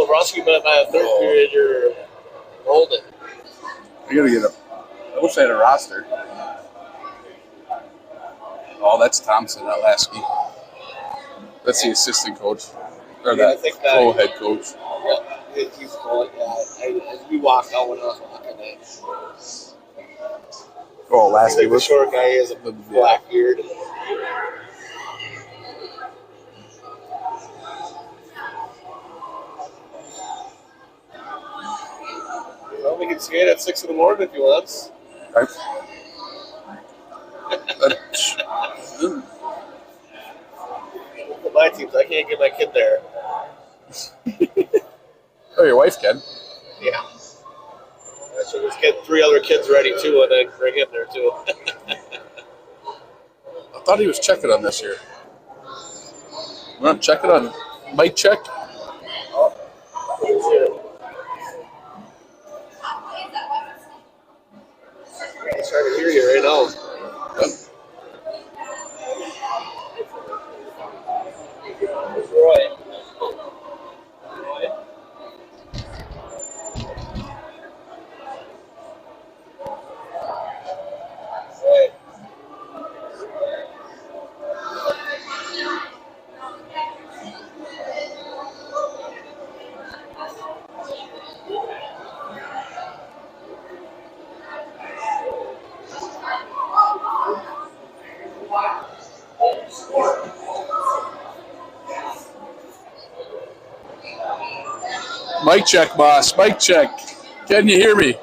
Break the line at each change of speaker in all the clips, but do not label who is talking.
Bobrovsky, but my third period, you're holding.
I gotta get I wish I had a roster. Oh, that's Thompson, not Lasky. That's the assistant coach. Or the co-head coach.
Yeah, he's calling. We walked out when I was walking in.
Oh, Lasky
was the short guy. He has a black beard. Well, we can skate at 6 in the morning if you want.
Right.
My teams, I can't get my kid there.
Oh, your wife can.
Yeah. I should just get 3 other kids ready too, and then bring him there too.
I thought he was checking on this year. We're not checking on Mike check.
He's trying to hear you right now. Roy.
Mic check, boss. Mic check. Can you hear me?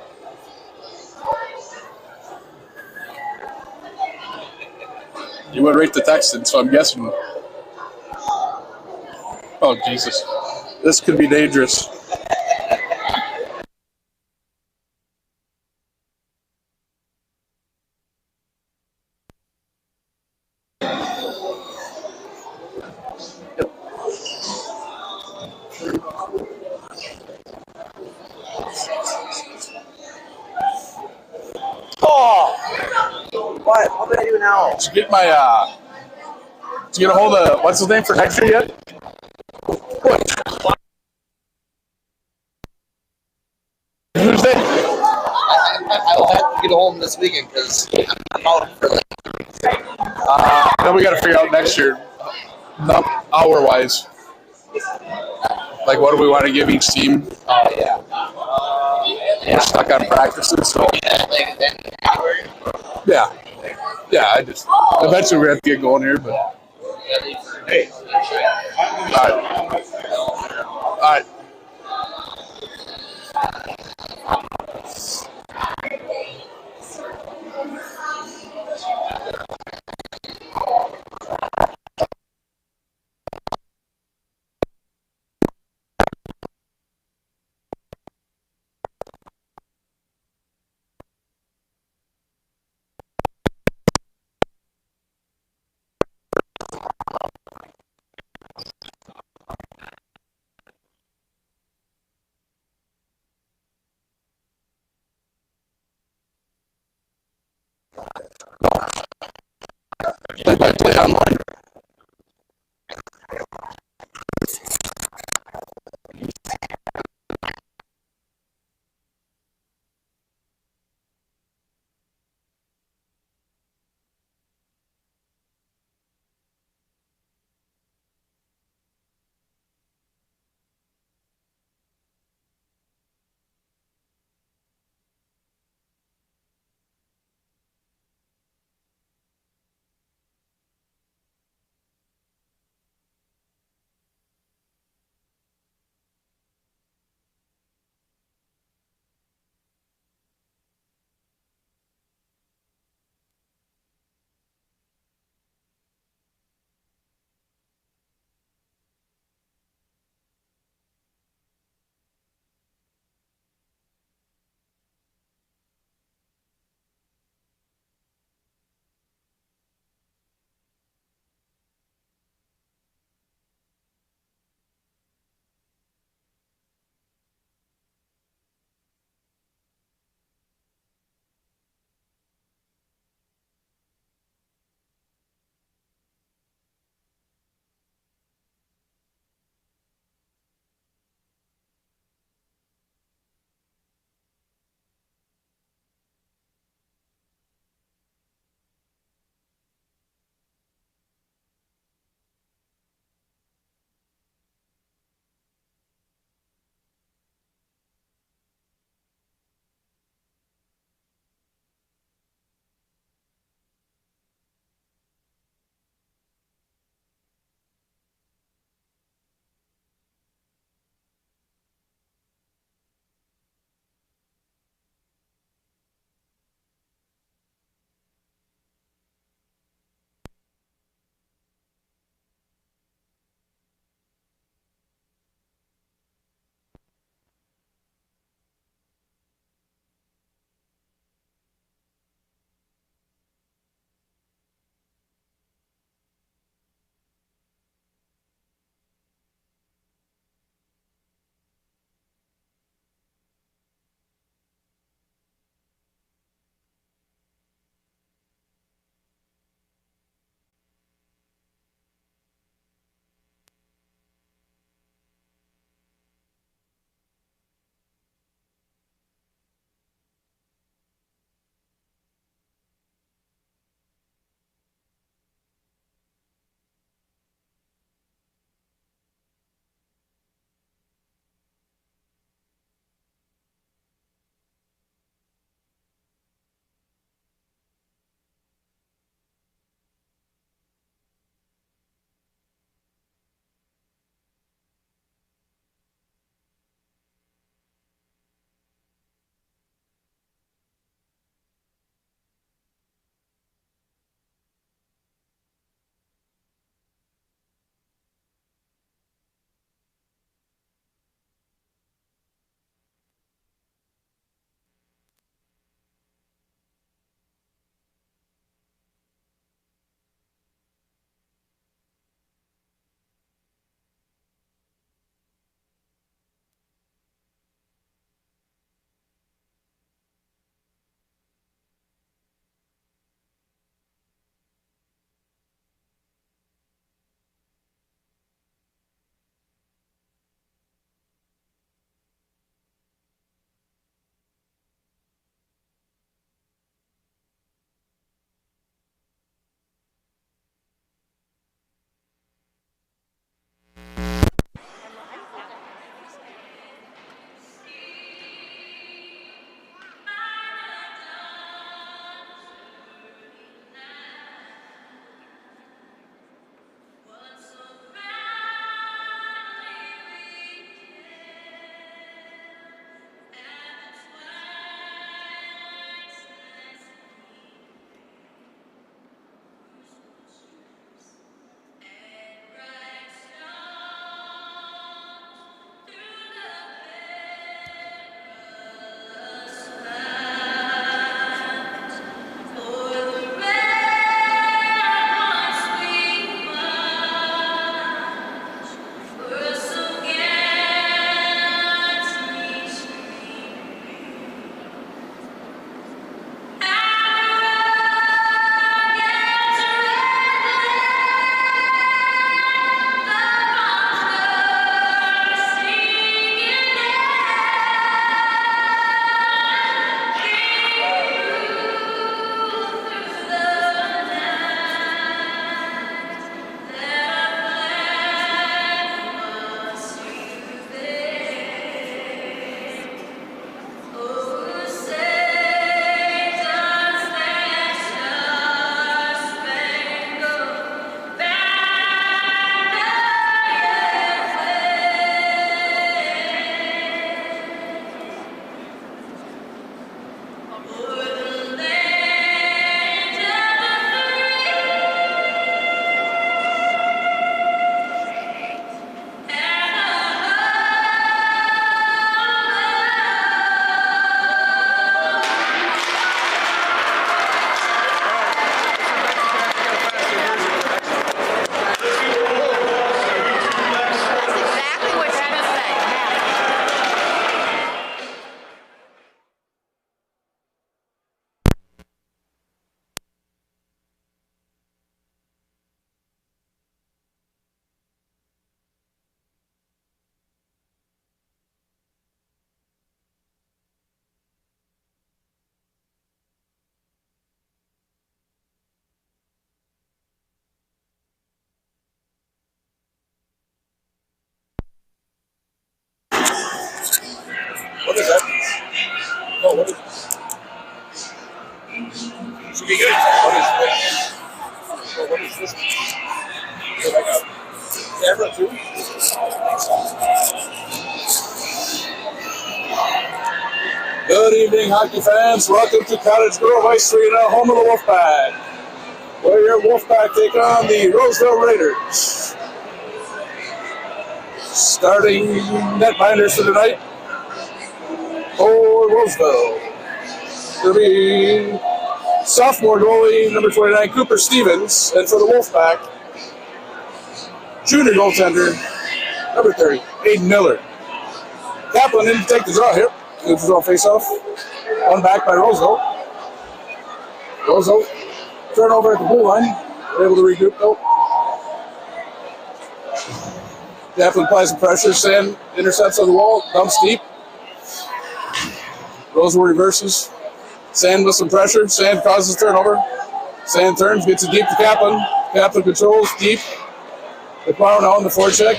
You went right to texting, so I'm guessing. Oh, Jesus. This could be dangerous.
What? What did I do now?
Did you get my, did you get a hold of, what's his name for next year yet? What? Tuesday?
I'll have to get home this weekend because I'm out for
Then we got to figure out next year, hour-wise. Like, what do we want to give each team?
Oh, yeah.
We're stuck on practices, so. Yeah. Yeah, I just, eventually we're going to have to get going here, but.
Hey.
All right. All right. Play online.
Camera too?
Good evening, hockey fans. Welcome to Cottage Grove Ice Arena, home of the Wolfpack. Where your Wolfpack take on the Roseville Raiders. Starting netminders for tonight for Roseville. It'll be sophomore goalie number 29, Cooper Stevens, and for the Wolfpack, junior goaltender number 30, Aiden Miller. Kaplan in to take the draw here. Neutral zone face-off. One back by Roseville. Roseville turnover at the blue line. They're able to regroup though. Kaplan applies some pressure. Sand intercepts on the wall. Dumps deep. Roseville reverses. Sand with some pressure. Sand causes turnover. Sand turns, gets it deep to Kaplan. Kaplan controls deep. The power now on the forecheck.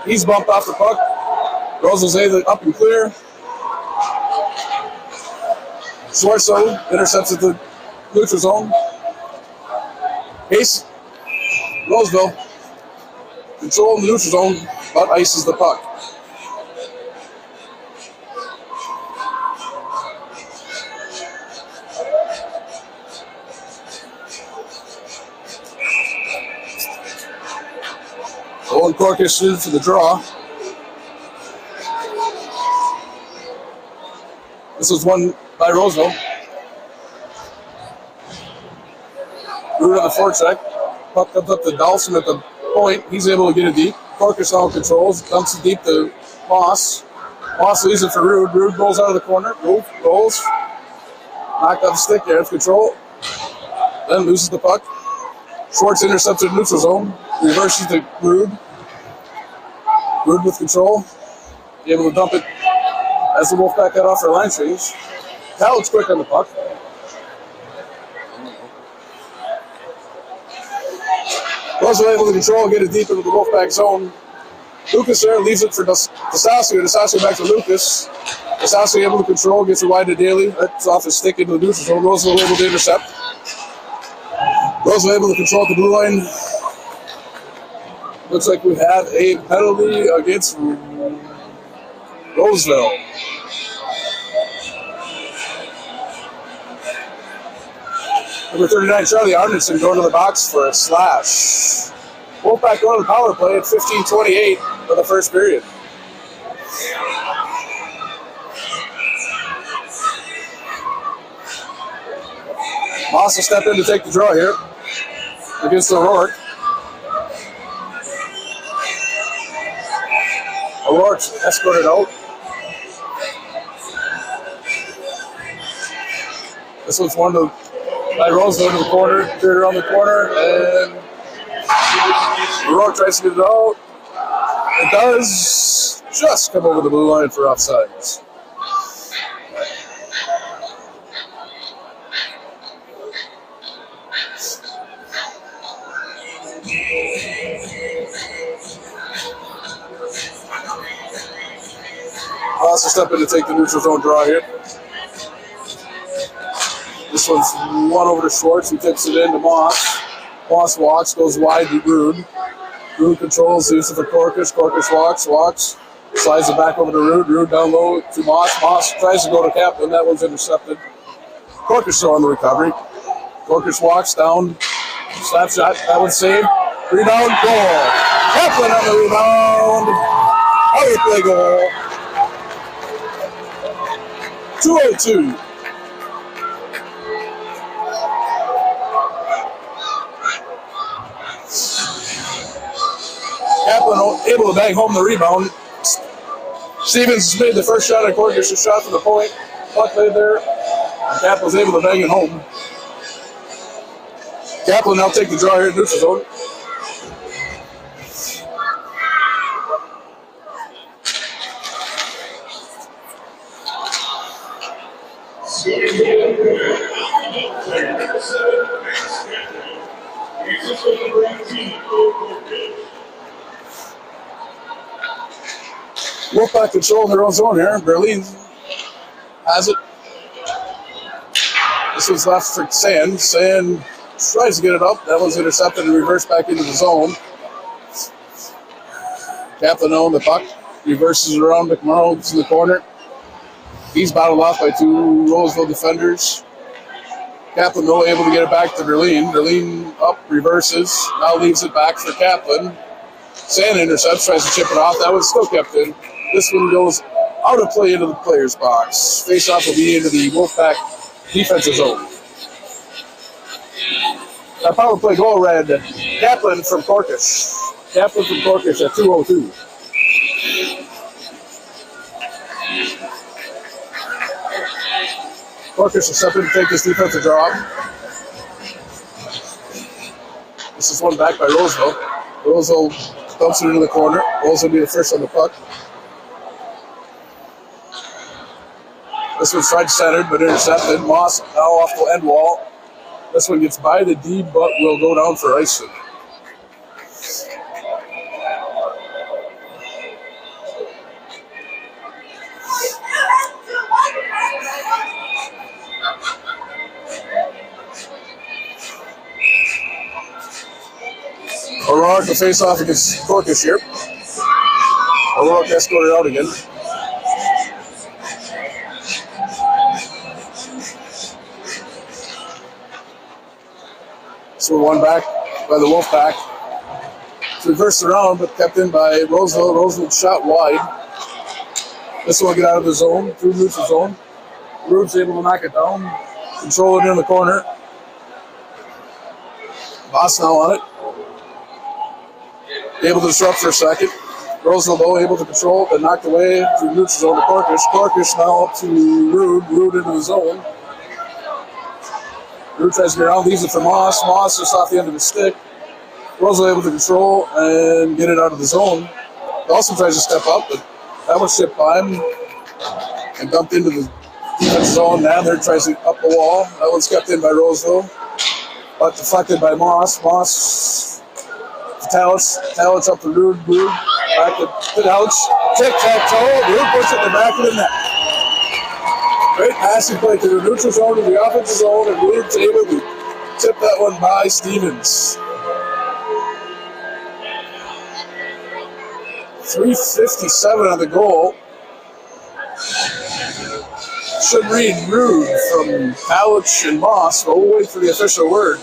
He's bumped off the puck. Roseville's able up and clear. Schwartzel intercepts at the neutral zone. Case. Roseville. Control in the neutral zone, but ices the puck. Owen Corkus in for the draw. This was won by Roseville. Root on the forecheck. Puck comes up to Dawson at the point. He's able to get it deep. Corkus now controls. Dumps it deep to Moss. Moss leaves it for Rude. Rude rolls out of the corner. Rude rolls. Knocked off the stick there. It's control. Then loses the puck. Schwartz intercepts the neutral zone. Reverses to Rude. Rude with control. Able to dump it as the Wolfpack got off their line change. Talon's quick on the puck. Roseville able to control and get it deep into the Wolfpack zone. Lucas there leaves it for DeSasio. DeSasio back to Lucas. DeSasio able to control, gets it wide to Daly. That's off his stick into the neutral zone. Roseville able to intercept. Roseville able to control at the blue line. Looks like we have a penalty against Roseville. Number 39, Charlie Arneson going to the box for a slash. Wolfpack going to the power play at 15:28 for the first period. Moss will step in to take the draw here against O'Rourke. O'Rourke's escorted out. This one's one by Roseville to the corner, cleared around the corner, and O'Rourke tries to get it out. It does just come over the blue line for offsides. Also step in to take the neutral zone draw here. This one's one over to Schwartz, who tips it in to Moss. Moss walks, goes wide to Rude. Rude controls, leaves it for Corkus. Corkus walks, slides it back over to Rude. Rude down low to Moss. Moss tries to go to Kaplan. That one's intercepted. Corkus still on the recovery. Corkus walks down, slap shot. That one's saved. Rebound, goal. Kaplan on the rebound. Power play goal. 2:02. Kaplan able to bang home the rebound. Stevens made the first shot, and Corkus shot from the point. Puck laid there. Kaplan's able to bang it home. Kaplan now take the draw here in neutral zone. Wolfpack control in their own zone here. Berlin has it. This one's left for Sand. Sand tries to get it up. That one's intercepted and reversed back into the zone. Kaplan on the puck. Reverses around. McMurrow's in the corner. He's battled off by two Roseville defenders. Kaplan, though, able to get it back to Berlin. Berlin up, reverses. Now leaves it back for Kaplan. Sand intercepts, tries to chip it off. That one's still kept in. This one goes out of play into the player's box. Face-off will be into the Wolfpack defensive zone. That power play goal read Kaplan from Corkish. Kaplan from Corkish at 2:02. Corkish is stepping to take this defensive drop. This is one back by Roseville. Roseville dumps it into the corner. Roseville will be the first on the puck. This one's side-centered but intercepted. Moss now off the end wall. This one gets by the D, but will go down for icing. O'Rourke will face off against Corkish here. O'Rourke escorted out again. So one back by the Wolfpack. It's reversed around, but kept in by Roseville. Roseville shot wide. This one will get out of the zone, through neutral zone. Rude's able to knock it down. Control it in the corner. Boss now on it. Able to disrupt for a second. Roseville, though, able to control it, but knocked away through neutral zone to Corkish. Corkish now up to Rude. Rude into the zone. Rude tries to get around, leaves it for Moss. Moss just off the end of his stick. Roseville able to control and get it out of the zone. Dawson tries to step up, but that was shipped by him and dumped into the defense zone. Nadler tries to up the wall. That one's kept in by Roseville, but deflected by Moss. Moss. Talents up to Rude. Rude back to Couch. Tic-tac-toe. Rude puts it in the back of the net. Great passing play to the neutral zone, to the offensive zone, and Rude's able to tip that one by Stevens. 3:57 on the goal. Should read Rude from Couch and Moss, but we'll wait for the official word.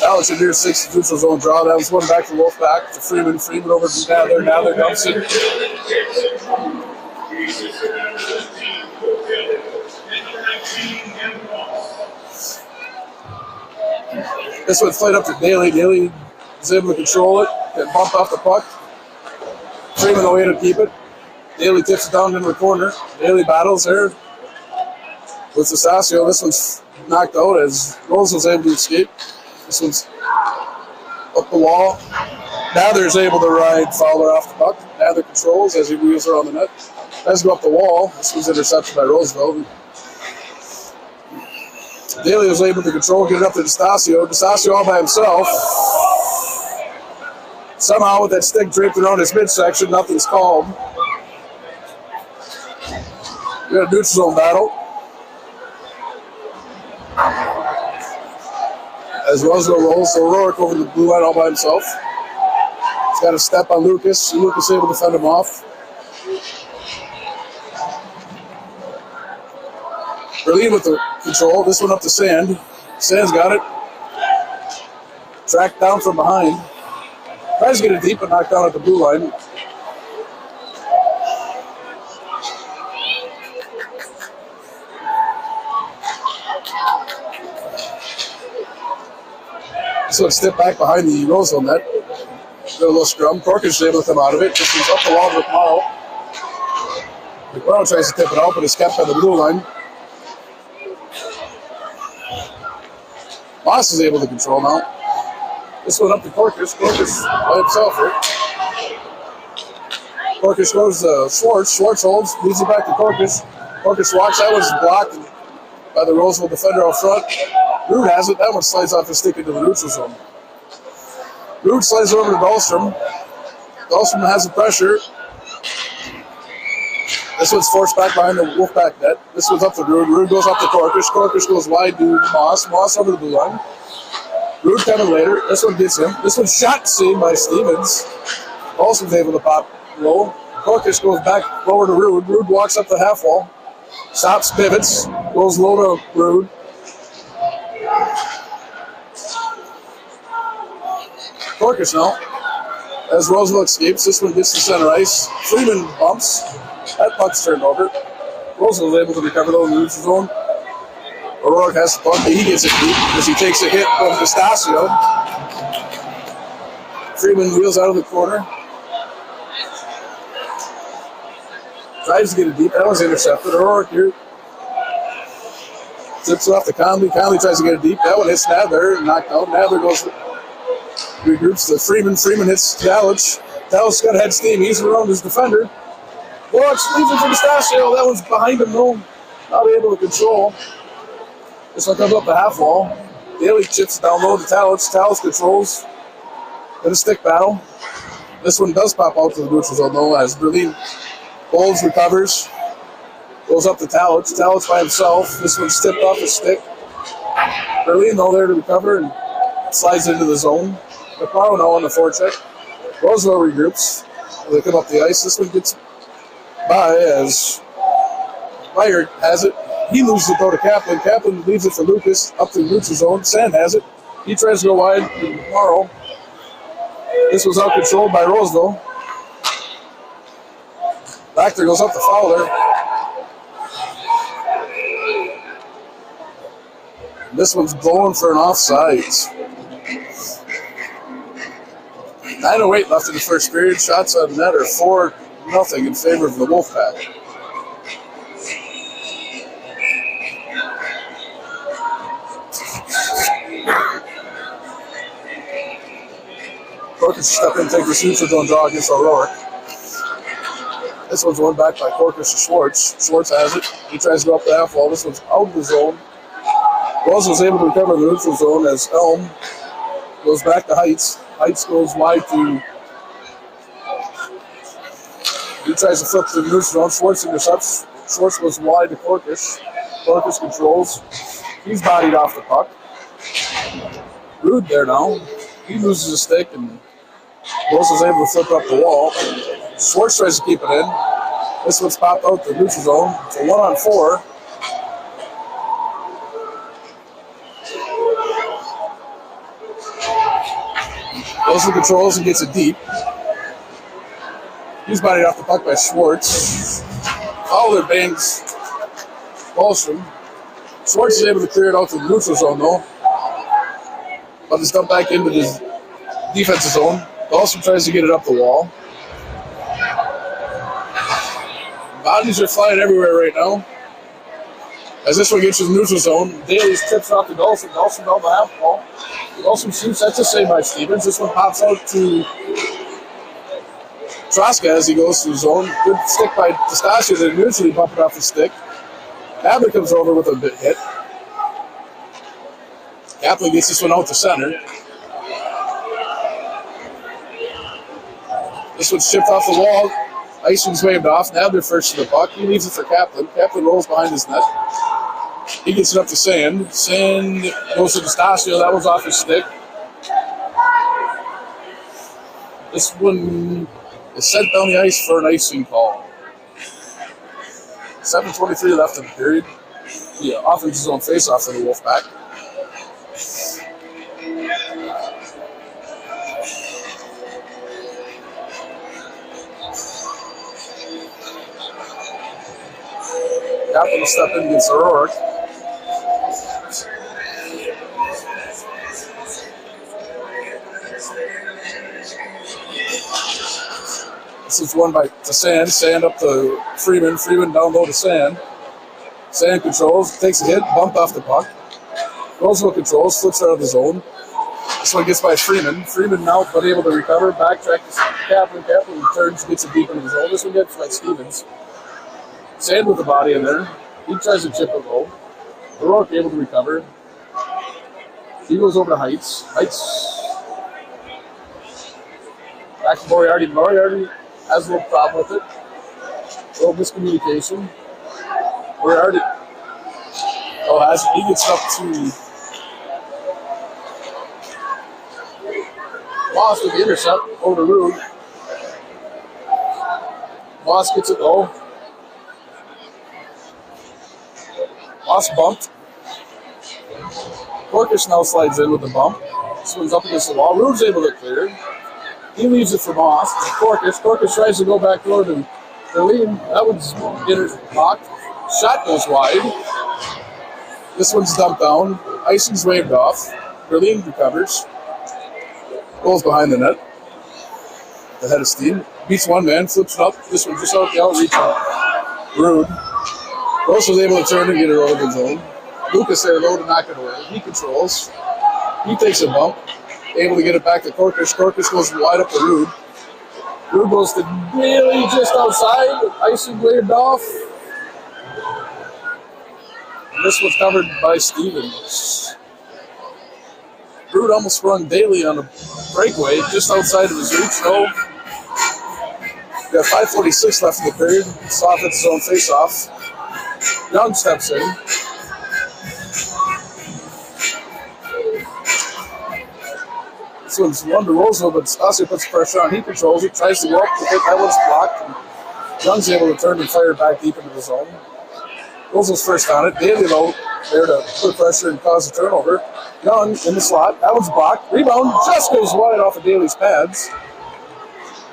Alex in near 6 neutral zone draw. That was one back to Wolfpack to Freeman. Freeman over to Nadler. Nadler dumps it. This one's played up to Daly. Daly is able to control it and bump off the puck. Freeman away to keep it. Daly tips it down into the corner. Daly battles there with Sasasio. This one's knocked out as Rose's able to escape. This one's up the wall. Nather's able to ride Fowler off the puck. Nather controls as he wheels around the net. Tries to go up the wall. This was intercepted by Roseville. Daly was able to control, get it up to DeStasio. DeStasio all by himself. Somehow with that stick draped around his midsection, nothing's called. We got a neutral zone battle. As Roseville rolls, O'Rourke over the blue line all by himself. He's got a step on Lucas. Lucas able to fend him off. Berlin with the control. This one up to Sand. Sand's got it. Tracked down from behind. Tries to get it deep and knocked down at the blue line. So it's step back behind the Roseville net. Got a little scrum. Corkish is able to come out of it. This is up the wall with McMorrow. McMorrow tries to tip it out, but it's kept by the blue line. Moss is able to control now. This one up to Corkish. Corkish by himself here. Corkish goes to Schwartz. Schwartz holds, leads it back to Corkish. Corkish walks. That one's blocked by the Roseville defender out front. Rude has it. That one slides off his stick into the neutral zone. Rude slides over to Dahlstrom. Dahlstrom has the pressure. This one's forced back behind the Wolfpack net. This one's up to Rude. Rude goes up to Corkish. Corkish goes wide to Moss. Moss over the blue line. Rude coming later. This one gets him. This one's shot saved by Stevens. Olsen's able to pop low. Corkish goes back lower to Rude. Rude walks up the half wall. Stops, pivots. Goes low to Rude. Corkish now. As Roseville escapes, this one gets to center ice. Freeman bumps. That puck's turned over. Roseville's able to recover though in the neutral zone. O'Rourke has the puck, but he gets it deep as he takes a hit from Pistasio. Freeman wheels out of the corner. Tries to get it deep. That was intercepted. O'Rourke here. Tips it off to Conley. Conley tries to get it deep. That one hits Nadler. Knocked out. Nadler goes, regroups to Freeman. Freeman hits Dallich. Dallich got head steam. He's around his defender. Lawrence leaves him for Pistasio. That one's behind him though. Not able to control. This one comes up the half wall. Daly chips down low to Tallis. Tallis controls. In a stick battle. This one does pop out to the neutral zone though as Berlin holds, recovers. Goes up to Tallis. Tallis by himself. This one's tipped off his stick. Berlin though there to recover and slides into the zone. McMorrow now on the forecheck. Roseville regroups. They come up the ice. This one gets by as Meyer has it. He loses it though to Kaplan. Kaplan leaves it for Lucas up to the neutral zone. Sand has it. He tries to go wide to Morrow. This was out controlled by Roseville. Back there goes up to Fowler. This one's blowing for an offsides. 9:08 left in the first period. Shots on net are 4-0 in favor of the Wolfpack. Corkish step in, take the neutral zone draw against O'Rourke. This one's won back by Corkish to Schwartz. Schwartz has it. He tries to go up the half wall. This one's out of the zone. Rose was able to recover the neutral zone as Elm goes back to Heights. Heights goes wide to. He tries to flip to the neutral zone. Schwartz intercepts. Schwartz goes wide to Corkish. Corkish controls. He's bodied off the puck. Rude there now. He loses his stick and Rose is able to flip up the wall. Schwartz tries to keep it in. This one's popped out the neutral zone. It's a 1-on-4. Rose controls and gets it deep. He's bodied off the puck by Schwartz. Fowler bangs Wallstrom. Schwartz is able to clear it out to the neutral zone though. But it's dumped back into the defensive zone. Wallstrom tries to get it up the wall. Bodies are flying everywhere right now. As this one gets to the neutral zone, Daly's tips off to Dawson. Dawson down the half wall. Dawson shoots. That's a save by Stevens. This one pops out to Troska as he goes to the zone. Good stick by Pistasio. They mutually bump it off the stick. Kaplan comes over with a bit hit. Kaplan gets this one out to center. This one's chipped off the wall. Icing's waved off. Now they're first to the puck. He leaves it for Kaplan. Kaplan rolls behind his net. He gets it up to Sand. Sand goes to Pistasio. That was off his stick. This one is sent down the ice for an icing call. 7:23 left in the period. The offensive zone face-off for the Wolfpack. Kaplan will step in against O'Rourke. This is won to Sand. Sand up to Freeman. Freeman down low to Sand. Sand controls, takes a hit, bumped off the puck. Roseville controls, flips out of the zone. This one gets by Freeman. Freeman now but able to recover. Backtrack to Kaplan. Kaplan turns, gets it deep into the zone. This one gets by Stevens. Sand with the body in there. He tries to chip it low. O'Rourke able to recover. He goes over to Heights. Heights. Back to Moriarty. Moriarty has a little problem with it. little miscommunication. We're already. Oh, as he gets up to Moss with the intercept over to Rude. Moss gets it low. Moss bumped. Corkish now slides in with the bump. Swings up against the wall. Rude's able to clear. He leaves it for Moss. Corkish tries to go back door to Berlin. That one's blocked. Shot goes wide. This one's dumped down. Icing's waved off. Berlin recovers. Goes behind the net. The head of steam. Beats one man, flips it up. This one just out the outreach. Rude. Gross was able to turn and get it over the zone. Lucas there low to knock it away. He controls. He takes a bump. Able to get it back to Corkish. Corkish goes wide up to Rude. Rude goes to Daly just outside. Icing waved off. This was covered by Stevens. Rude almost sprung Daly on a breakaway just outside of his reach. No. We have 5:46 left in the period. It's offensive zone face-off. Young steps in. This one's one to Roseville, but Stasio puts pressure on. He controls it, tries to go up with it. That one's blocked. Young's able to turn and fire back deep into the zone. Roseville's first on it. Daly low there to put pressure and cause a turnover. Young in the slot. That one's blocked. Rebound just goes wide off of Daly's pads.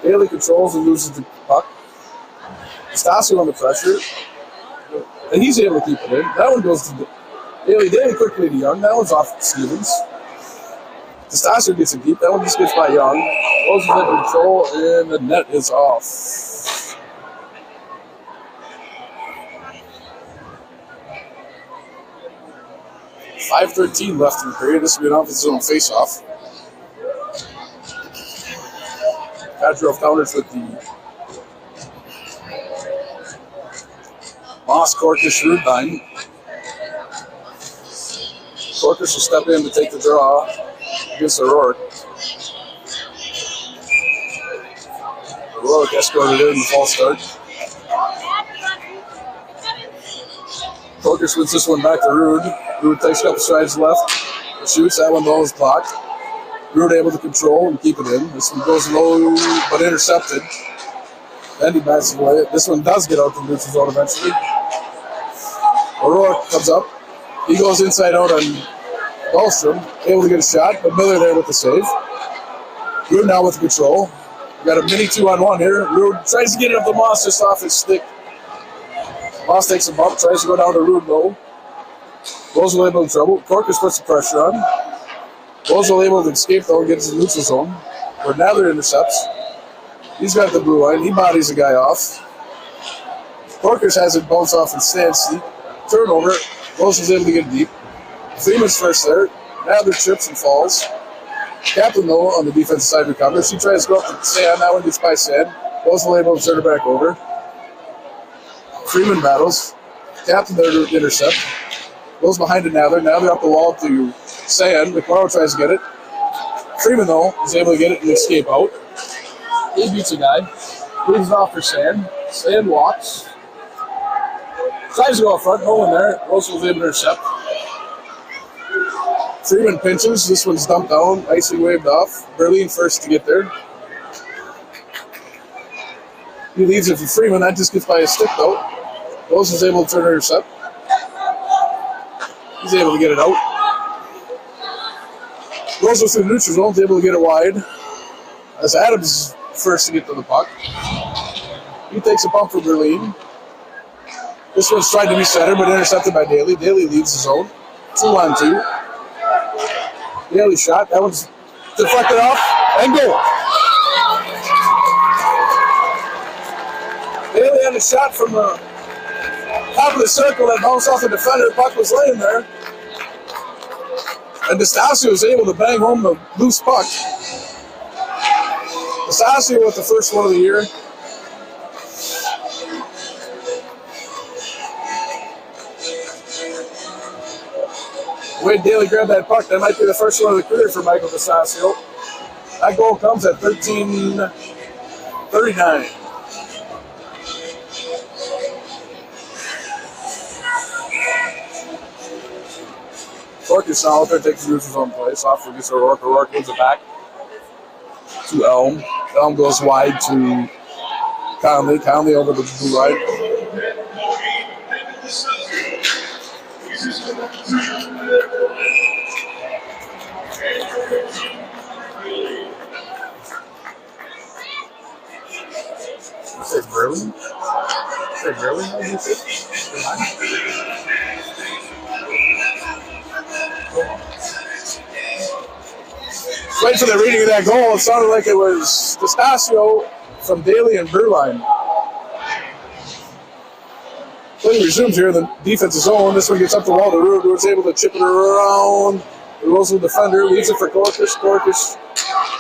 Daly controls and loses the puck. Stasio under pressure. And he's able to keep it in. That one goes to Daly. Daly quickly to Young. That one's off Stevens. Stasio gets it deep. That one just gets by Young. Rose is in control, and the net is off. .5:13 left in the period. This will be an offensive zone face-off. Kadyrov counters with the Moss, Corkish, Rude line. Corkish will step in to take the draw against O'Rourke. O'Rourke escorted in the false start. Corkish wins this one back to Rude. Rude takes a couple strides left. Shoots. That one low is blocked. Rude able to control and keep it in. This one goes low but intercepted. Then he bats it away. This one does get out to the neutral zone eventually. O'Rourke comes up. He goes inside out on Dahlstrom. Able to get a shot, but Miller there with the save. Rude now with control. We got a mini 2-on-1 here. Rude tries to get it up the Moss just off his stick. Moss takes a bump, tries to go down to Rude low. Roseville able in trouble. Corkish puts the pressure on. Roseville able to escape though and get to the neutral zone, where Nadler intercepts. He's got the blue line. He bodies the guy off. Corkish has it bounce off and stands. Turnover. Roseville's able to get it deep. Freeman's first there. Nadler trips and falls. Kaplan though on the defensive side recovers. She tries to go up to Sand. That one gets by Sand. Roseville able to turn it back over. Freeman battles. Kaplan there to intercept. Goes behind to Nadler. Nadler up the wall to Sand. McMorrow tries to get it. Freeman, though, is able to get it and escape out. He beats a guy. Leaves it off for Sand. Sand walks. Tries to go up front. No one there. Roseville's able to intercept. Freeman pinches. This one's dumped down. Icing waved off. Berlin first to get there. He leaves it for Freeman. That just gets by his stick, though. Roseville's able to turn and intercept. He's able to get it out. Roseville through the neutral zone, able to get it wide. As Adams first to get to the puck. He takes a bump for Berlin. This one's tried to be center, but intercepted by Daly. Daly leaves the zone. 2-on-2. Daly shot. That one's deflected off and goal. Daly had a shot from the top of the circle that bounced off the defender. The puck was laying there. And Stasio was able to bang home the loose puck. Stasio with the first one of the year. The way Daly grabbed that puck, that might be the first one of the career for Michael Stasio. That goal comes at 13:39. Corkish now out there takes Rude's own place. Off for gets O'Rourke. O'Rourke wins it back to Elm. Elm goes wide to Conley. Conley over the blue line. Is it Burley? Is it Burley? How do you say? Right to the reading of that goal, it sounded like it was Destasio from Daly and Burline. Play resumes here in the defensive zone. This one gets up the wall to Rude, who was able to chip it around. The Roseville defender leaves it for Corkish. Corkish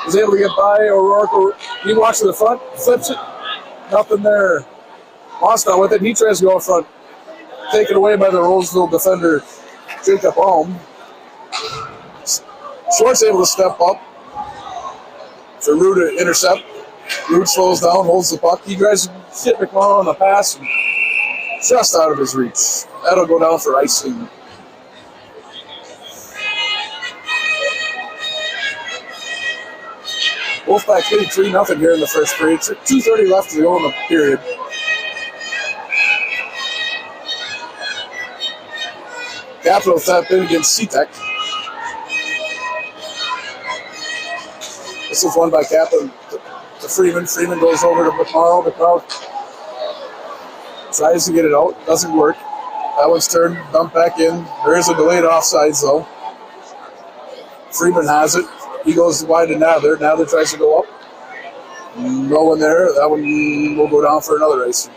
is able to get by O'Rourke. He walks to the front, flips it. Nothing there. Moss not with it. He tries to go in front. Taken away by the Roseville defender, Jacob Alm. Short's able to step up for Rude to intercept. Rude slows down, holds the puck. He tries to hit McMahon on the pass. And just out of his reach. That'll go down for icing. Wolfpack lead 3-0 here in the first period. 2:30 left to go in the period. Capital tap in against C-Tech. This is won by Capital to Freeman. Freeman goes over to McMorrow. McMorrow tries to get it out. Doesn't work. That one's turned. Dumped back in. There is a delayed offsides though. Freeman has it. He goes wide to Nather. Nather tries to go up. No one there. That one will go down for another race.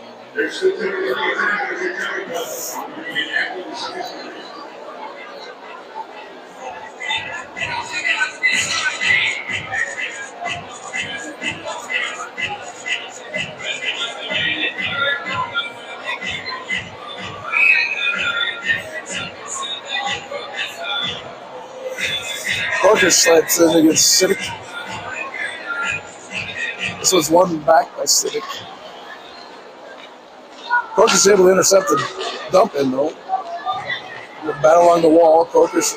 Corkish slides in against Civic. This was won back by Civic. Corkish is able to intercept the dump in though. The battle along the wall. Corkish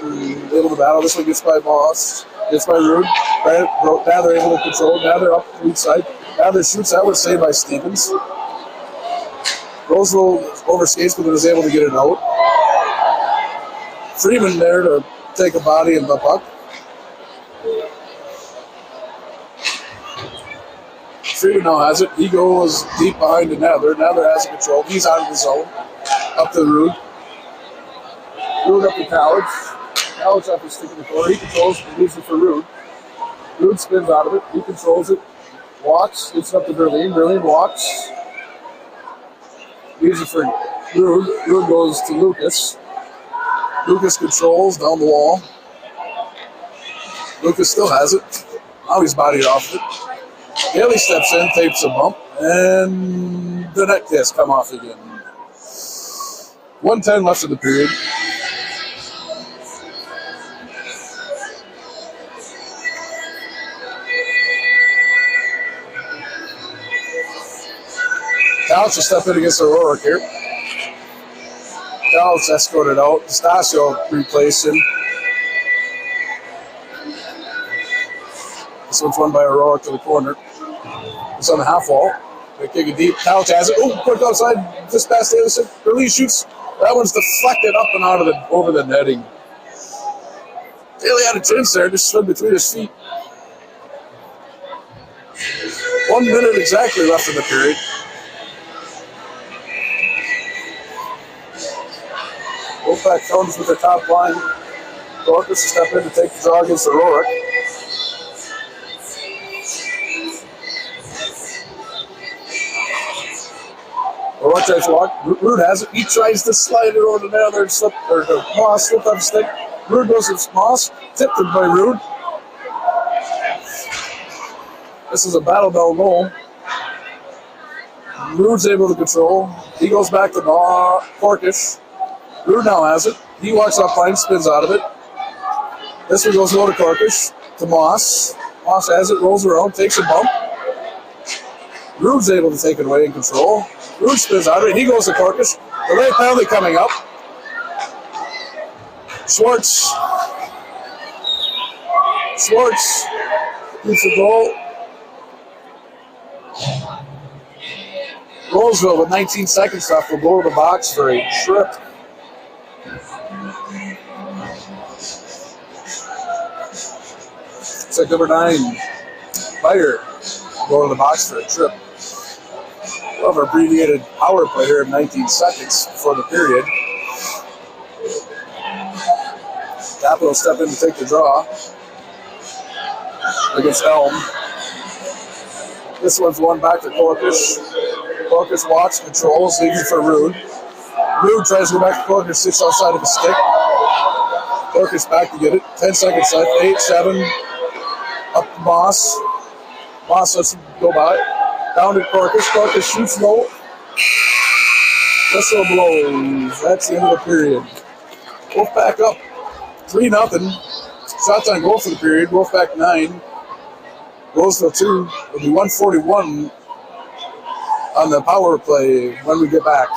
able to battle. This one gets by Moss. Gets by Rude. Now they're able to control. Now they're up the weak side. Now they shoots. That was saved by Stevens. Roseville overskates, but was able to get it out. Freeman there to take a body in the puck. Freeman now has it. He goes deep behind to Nather. Nather has it control. He's out of the zone. Up to Rude. Rude up to Cottage. Cottage off his stick in the corner. He controls and leaves it for Rude. Rude spins out of it. He controls it. Walks. Gets it up to Berlin. Berlin walks. Leaves it for Rude. Rude goes to Lucas. Lucas controls down the wall. Lucas still has it. Now he's bodied off it. Haley steps in, tapes a bump, and the net cast come off again. 1:10 left in the period. Dallas will step in against O'Rourke here. Dallas escorted out. Stasio replaced him. This one's won by O'Rourke to the corner. It's on the half wall. They kick it deep. Couch has it. Oh, quick outside. Just past the other side. Release shoots. That one's deflected up and out of over the netting. Daly had a chance there. Just slid between his feet. 1 minute exactly left in the period. Wolfpack comes with their top line. Dorcas will step in to take the draw against O'Rourke. O'Rourke tries to walk. Rude has it. He tries to slide it over to the other and slip, or the Moss slipped on the stick. Rude goes to Moss, tipped it by Rude. This is a battle bell goal. Rude's able to control. He goes back to Corkish. Rude now has it. He walks up line, spins out of it. This one goes low to Corkish, to Moss. Moss has it, rolls around, takes a bump. Rude's able to take it away and control. Rude spins out of it. He goes to Corkish. The late penalty coming up. Schwartz. Schwartz keeps the goal. Roseville with 19 seconds left will go to the box for a trip. It's like number 9, Fire, go to the box for a trip. We'll have our abbreviated power play here in 19 seconds before the period. Capital step in to take the draw against Elm. This one's one back to Corcus. Corcus walks, controls, leaving for Rude. Rude tries to go back to Corcus, sits outside of the stick. Corcus back to get it. 10 seconds left. 8-7. Up to Moss. Moss lets him go by. Down to Corcus. Corcus shoots low. Whistle blows. That's the end of the period. Wolfpack up 3-0. Shots on goal for the period. Wolfpack 9. Roseville 2. It'll be 141 on the power play when we get back.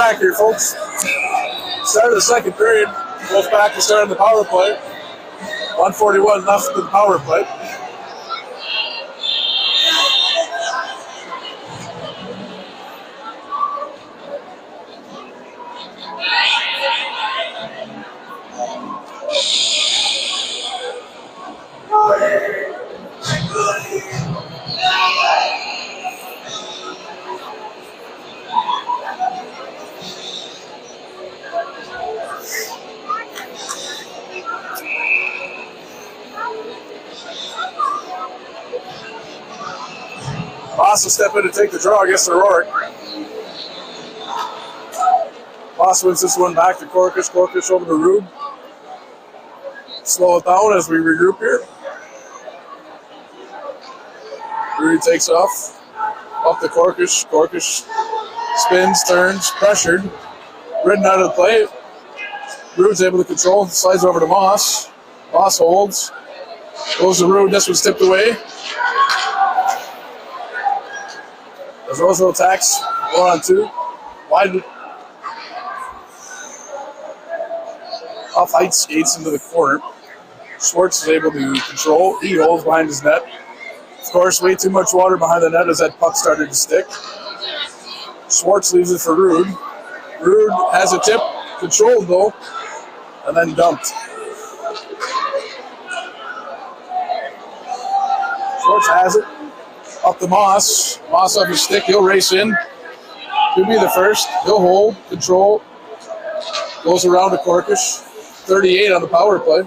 back here, folks. Start of the second period. Both back to start on the power play. 1:41 left in the power play. Moss will step in to take the draw against O'Rourke. Moss wins this one back to Corkish. Corkish over to Rude. Slow it down as we regroup here. Rude takes off. Up to Corkish. Corkish spins, turns, pressured. Ridden out of the play. Rude's able to control. Slides over to Moss. Moss holds. Goes to Rude. This one's tipped away. As Roseville attacks, 1-on-2. Wide. Off height skates into the corner. Schwartz is able to control. He holds behind his net. Of course, way too much water behind the net as that puck started to stick. Schwartz leaves it for Rude. Rude has a tip, controlled though, and then dumped. Schwartz has it. Up to Moss. Moss off his stick. He'll race in. He'll be the first. He'll hold, control. Goes around to Corkish. 38 on the power play.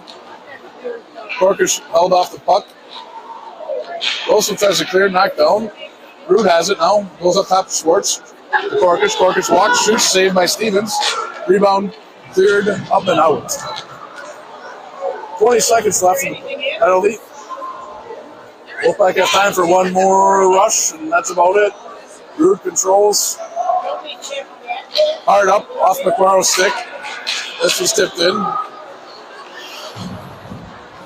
Corkish held off the puck. Wilson tries to clear, knocked down. Rude has it now. Goes up top to Schwartz. To Corkish. Corkish walks, shoots, saved by Stevens. Rebound cleared up and out. 20 seconds left in the penalty. Wolfpack have time for one more rush, and that's about it. Rude controls. Hard up off McMorrow's stick. This was tipped in.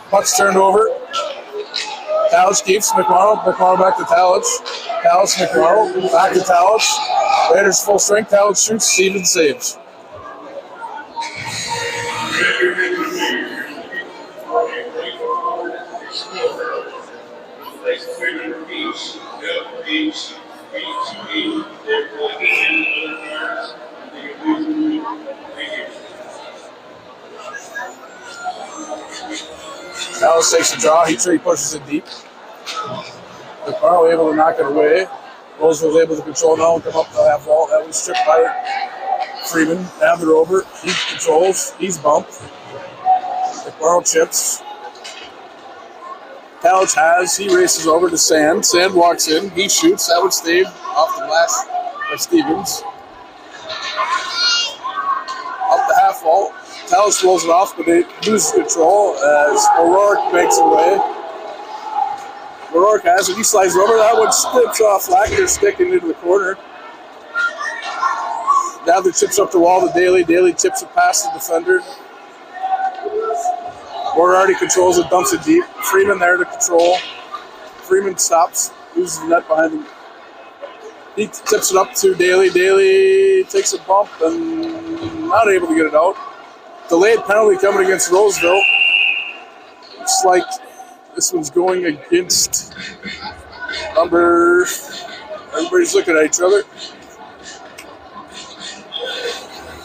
Puck's turned over. Tallich keeps McMorrow. McMorrow back to Tallich. Tallich, McMorrow. Back to Tallich. Raiders full strength. Tallich shoots. Stevens saves. Dallas takes the draw. He pushes it deep. McMorrow able to knock it away. Roseville's able to control now and come up to the half wall. That was stripped by Freeman. Have it over. He controls. He's bumped. McMorrow chips. Tallich has. He races over to Sand. Sand walks in. He shoots. That would stave off the glass of Stevens. Up the half wall. Tallich rolls it off, but they lose control as O'Rourke makes away. O'Rourke has it. He slides over. That one slips off Lackner, sticking into the corner. Now the chips up the wall to Daly. Daly tips it past the defender. Moriarty controls it, dumps it deep. Freeman there to control. Freeman stops, loses the net behind him. He tips it up to Daly. Daly takes a bump and not able to get it out. Delayed penalty coming against Roseville. Looks like this one's going against number. Everybody's looking at each other.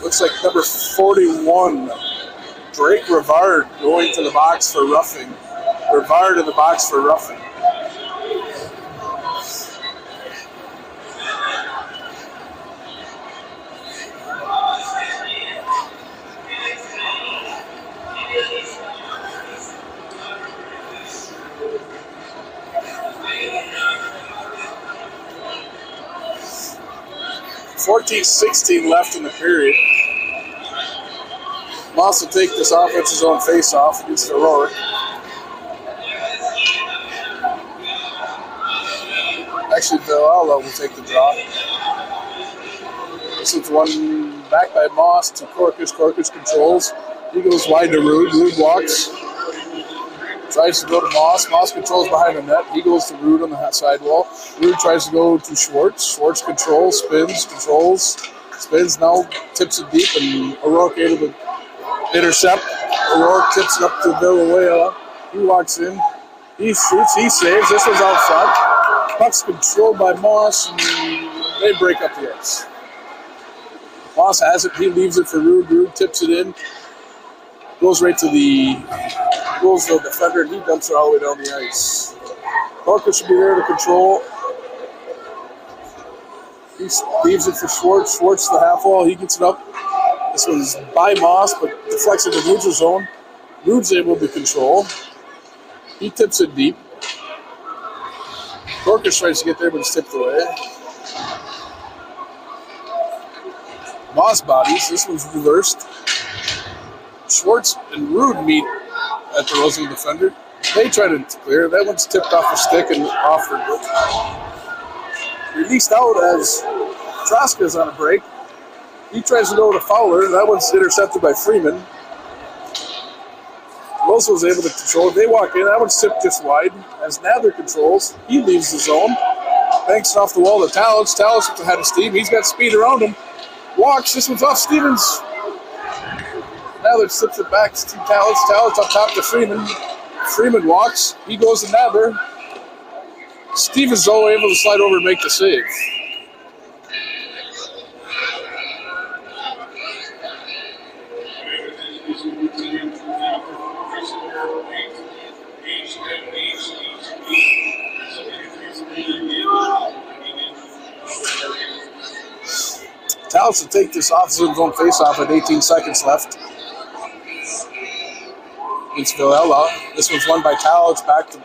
Looks like number 41. Drake Rivard going to the box for roughing. Rivard in the box for roughing. .16 left in the period. Moss will take this offense's zone face-off against O'Rourke. Actually, Villalba will take the draw. This is one back by Moss to Corkish. Corkish controls. He goes wide to Rude. Rude walks. Tries to go to Moss. Moss controls behind the net. He goes to Rude on the sidewall. Rude tries to go to Schwartz. Schwartz controls, spins, controls. Spins now, tips it deep, and O'Rourke able to intercept. O'Rourke tips it up to Villanueva. He walks in. He shoots. He saves. This one's out front. Puck's controlled by Moss, and they break up the ice. Moss has it. He leaves it for Rude. Rude tips it in. Goes right to the Roseville defender, and he dumps it all the way down the ice. Parker should be there to control. He leaves it for Schwartz. Schwartz to the half wall. He gets it up. This one's by Moss, but deflects into the neutral zone. Rude's able to control. He tips it deep. Parker tries to get there, but it's tipped away. Moss bodies. This one's reversed. Schwartz and Rude meet at the Roseville defender. They try to clear. That one's tipped off the stick and off the released out as Traska's on a break. He tries to go to Fowler. That one's intercepted by Freeman. Roseville's able to control it. They walk in. That one's tipped just wide as Nather controls. He leaves the zone. Banks it off the wall to Tallis. Tallis with the head of steam. He's got speed around him. Walks. This one's off Stevens. Nather slips it back to Tallis. Tallis up top to Freeman. Freeman walks. He goes to Nather. Stevens, though, able to slide over and make the save. Tallis will take this off-zone zone face-off with 18 seconds left. Against Villela. This one's won by Tallis back to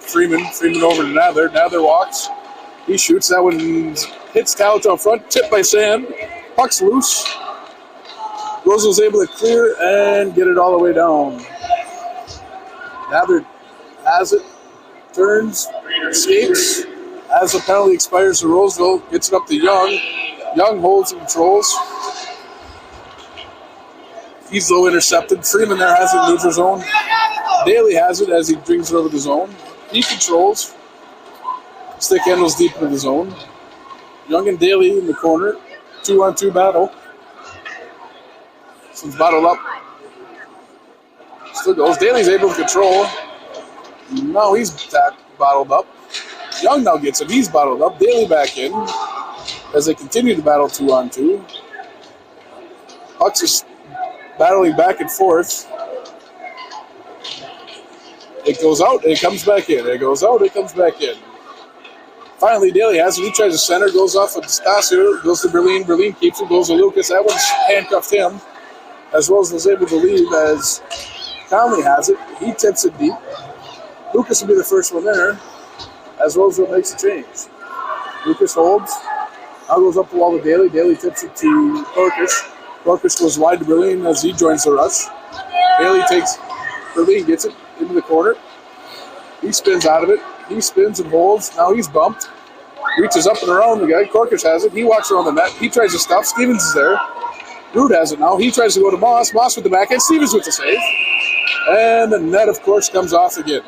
Freeman. Freeman over to Nather. Nather walks. He shoots. That one hits Tallis out front. Tipped by Sam. Puck's loose. Roseville's able to clear and get it all the way down. Nather has it. Turns. Escapes. As the penalty expires to Roseville. Gets it up to Young. Young holds and controls. He's low intercepted. Freeman there has it in neutral zone. Daly has it as he brings it over the zone. He controls. Stick handles deep into the zone. Young and Daly in the corner. 2-on-2 battle. This one's bottled up. Still goes. Daly's able to control. Now he's bottled up. Young now gets it. He's bottled up. Daly back in as they continue to battle 2-on-2. Pucks is battling back and forth. It goes out, it comes back in. It goes out, it comes back in. Finally, Daly has it. He tries to center, goes off of Stasio, goes to Berlin. Berlin keeps it, goes to Lucas. That one's handcuffed him, as well as was able to leave as Conley has it. He tips it deep. Lucas will be the first one there, as Roseville makes a change. Lucas holds. Now goes up the wall to Daly. Daly tips it to Corkus. Corkus goes wide to Berlin as he joins the rush. Daly takes, Berlin gets it into the corner. He spins out of it. He spins and holds. Now he's bumped. Reaches up and around the guy. Corkus has it. He walks around the net. He tries to stop. Stevens is there. Rude has it now. He tries to go to Moss. Moss with the backhand. Stevens with the save. And the net, of course, comes off again.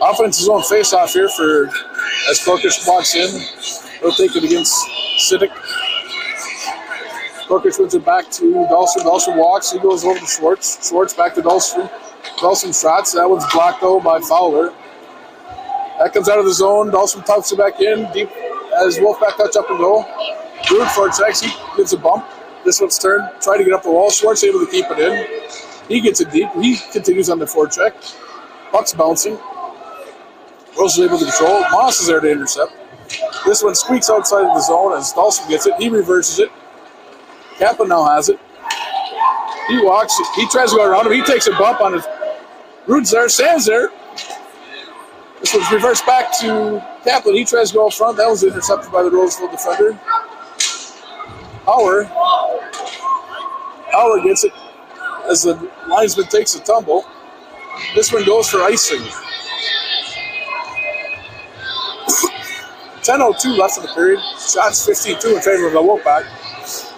Offense's own face-off here for as Korkish walks in. He'll take it against Siddick. Korkish wins it back to Dahlstrom. Dahlstrom walks. He goes over to Schwartz. Schwartz back to Dahlstrom. Dahlstrom shots. That one's blocked, though, by Fowler. That comes out of the zone. Dahlstrom tucks it back in. Deep as Wolfpack touch up and go. Rude forechecks. He gives a bump. This one's turned. Try to get up the wall. Schwartz able to keep it in. He gets it deep. He continues on the forecheck. Puck's bouncing. Rose is able to control. Moss is there to intercept. This one squeaks outside of the zone as Dahlstrom gets it. He reverses it. Kaplan now has it. He walks. He tries to go around him. He takes a bump on his. Rude's there. Sam's there. This one's reversed back to Kaplan. He tries to go up front. That was intercepted by the Roseville defender. Howard gets it as the linesman takes a tumble. This one goes for icing. 10:02 left in the period. Shots 15-2 in favor of the Wolfpack.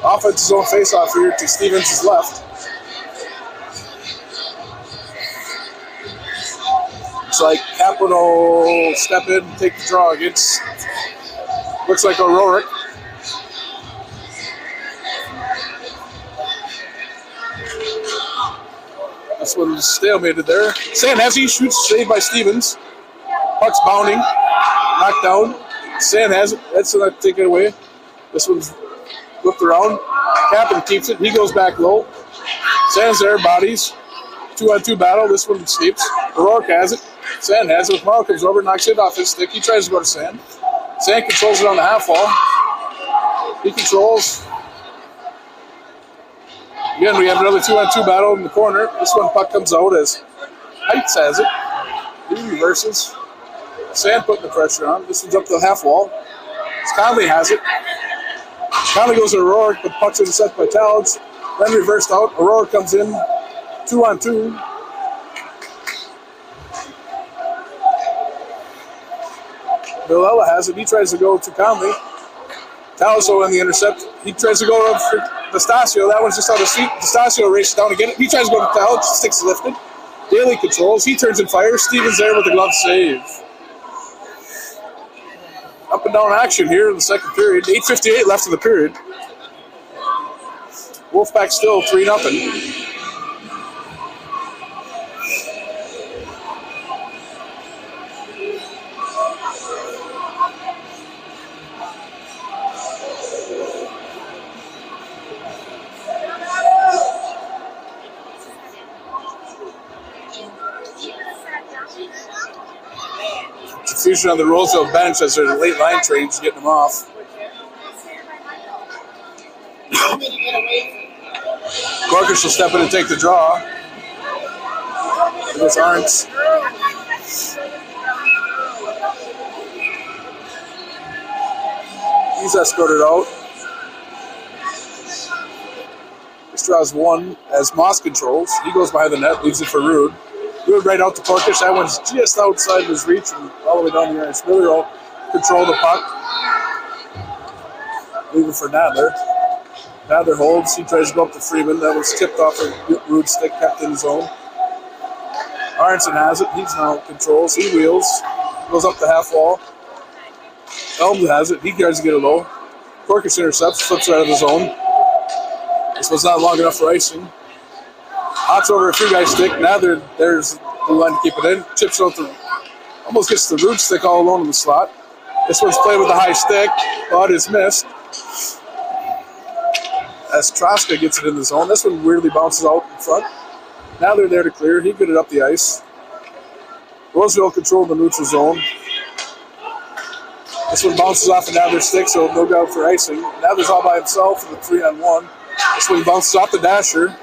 Offensive zone face-off here to Stevens' left. It's like Kaplan will step in and take the draw against, looks like O'Rourke. This one's stalemated there. Sanhazzi shoots, saved by Stevens. Puck's bounding, knocked down. Sanhazzi, that's not taken away. This one's whipped around. Kaplan keeps it. He goes back low. Sands there, bodies. 2-on-2 battle. This one escapes. O'Rourke has it. Sand has it. Morrow comes over, knocks it off his stick. He tries to go to Sand. Sand controls it on the half wall. He controls. Again, we have another 2-on-2 battle in the corner. This one puck comes out as Heights has it. He reverses. Sand putting the pressure on. This one's up to the half wall. Conley has it. Conley goes to O'Rourke, but puck's intercepted by Talents. Then reversed out. O'Rourke comes in. 2-on-2. Villela has it. He tries to go to Conley. Talaso in the intercept. He tries to go up for D'Estasio. That one's just on the seat. D'Estasio races down to get it. He tries to go to Talent. Sticks lifted. Daly controls. He turns and fires. Stevens there with the glove save. Up and down action here in the second period. 8:58 left in the period. Wolfpack still 3-0. Confusion on the Roseville bench as their late line train's getting them off. Gorkish will step in and take the draw. It's Arntz. He's escorted out. This draws one as Moss controls. He goes behind the net, leaves it for Rude. Rude right out to Gorkish. That one's just outside his reach and all the way down the ice. Miller will control the puck. Leave it for Nadler. Nadler holds. He tries to go up to Freeman. That was tipped off a Rude stick, kept in his own. Arnson has it. He's now controls. He wheels. Goes up the half wall. Elm has it. He tries to get it low. Gorkish intercepts. Flips it out of his own. This was not long enough for icing. Hots over a three-guy stick. Nadler, there's the line to keep it in. Chips out the, almost gets the Rude stick all alone in the slot. This one's played with a high stick, but is missed. As Troska gets it in the zone. This one weirdly bounces out in front. Now they're there to clear. He get it up the ice. Roseville controlled the neutral zone. This one bounces off and Nadler's stick, so no doubt for icing. Nadler's all by himself in the 3-on-1. This one bounces off the dasher.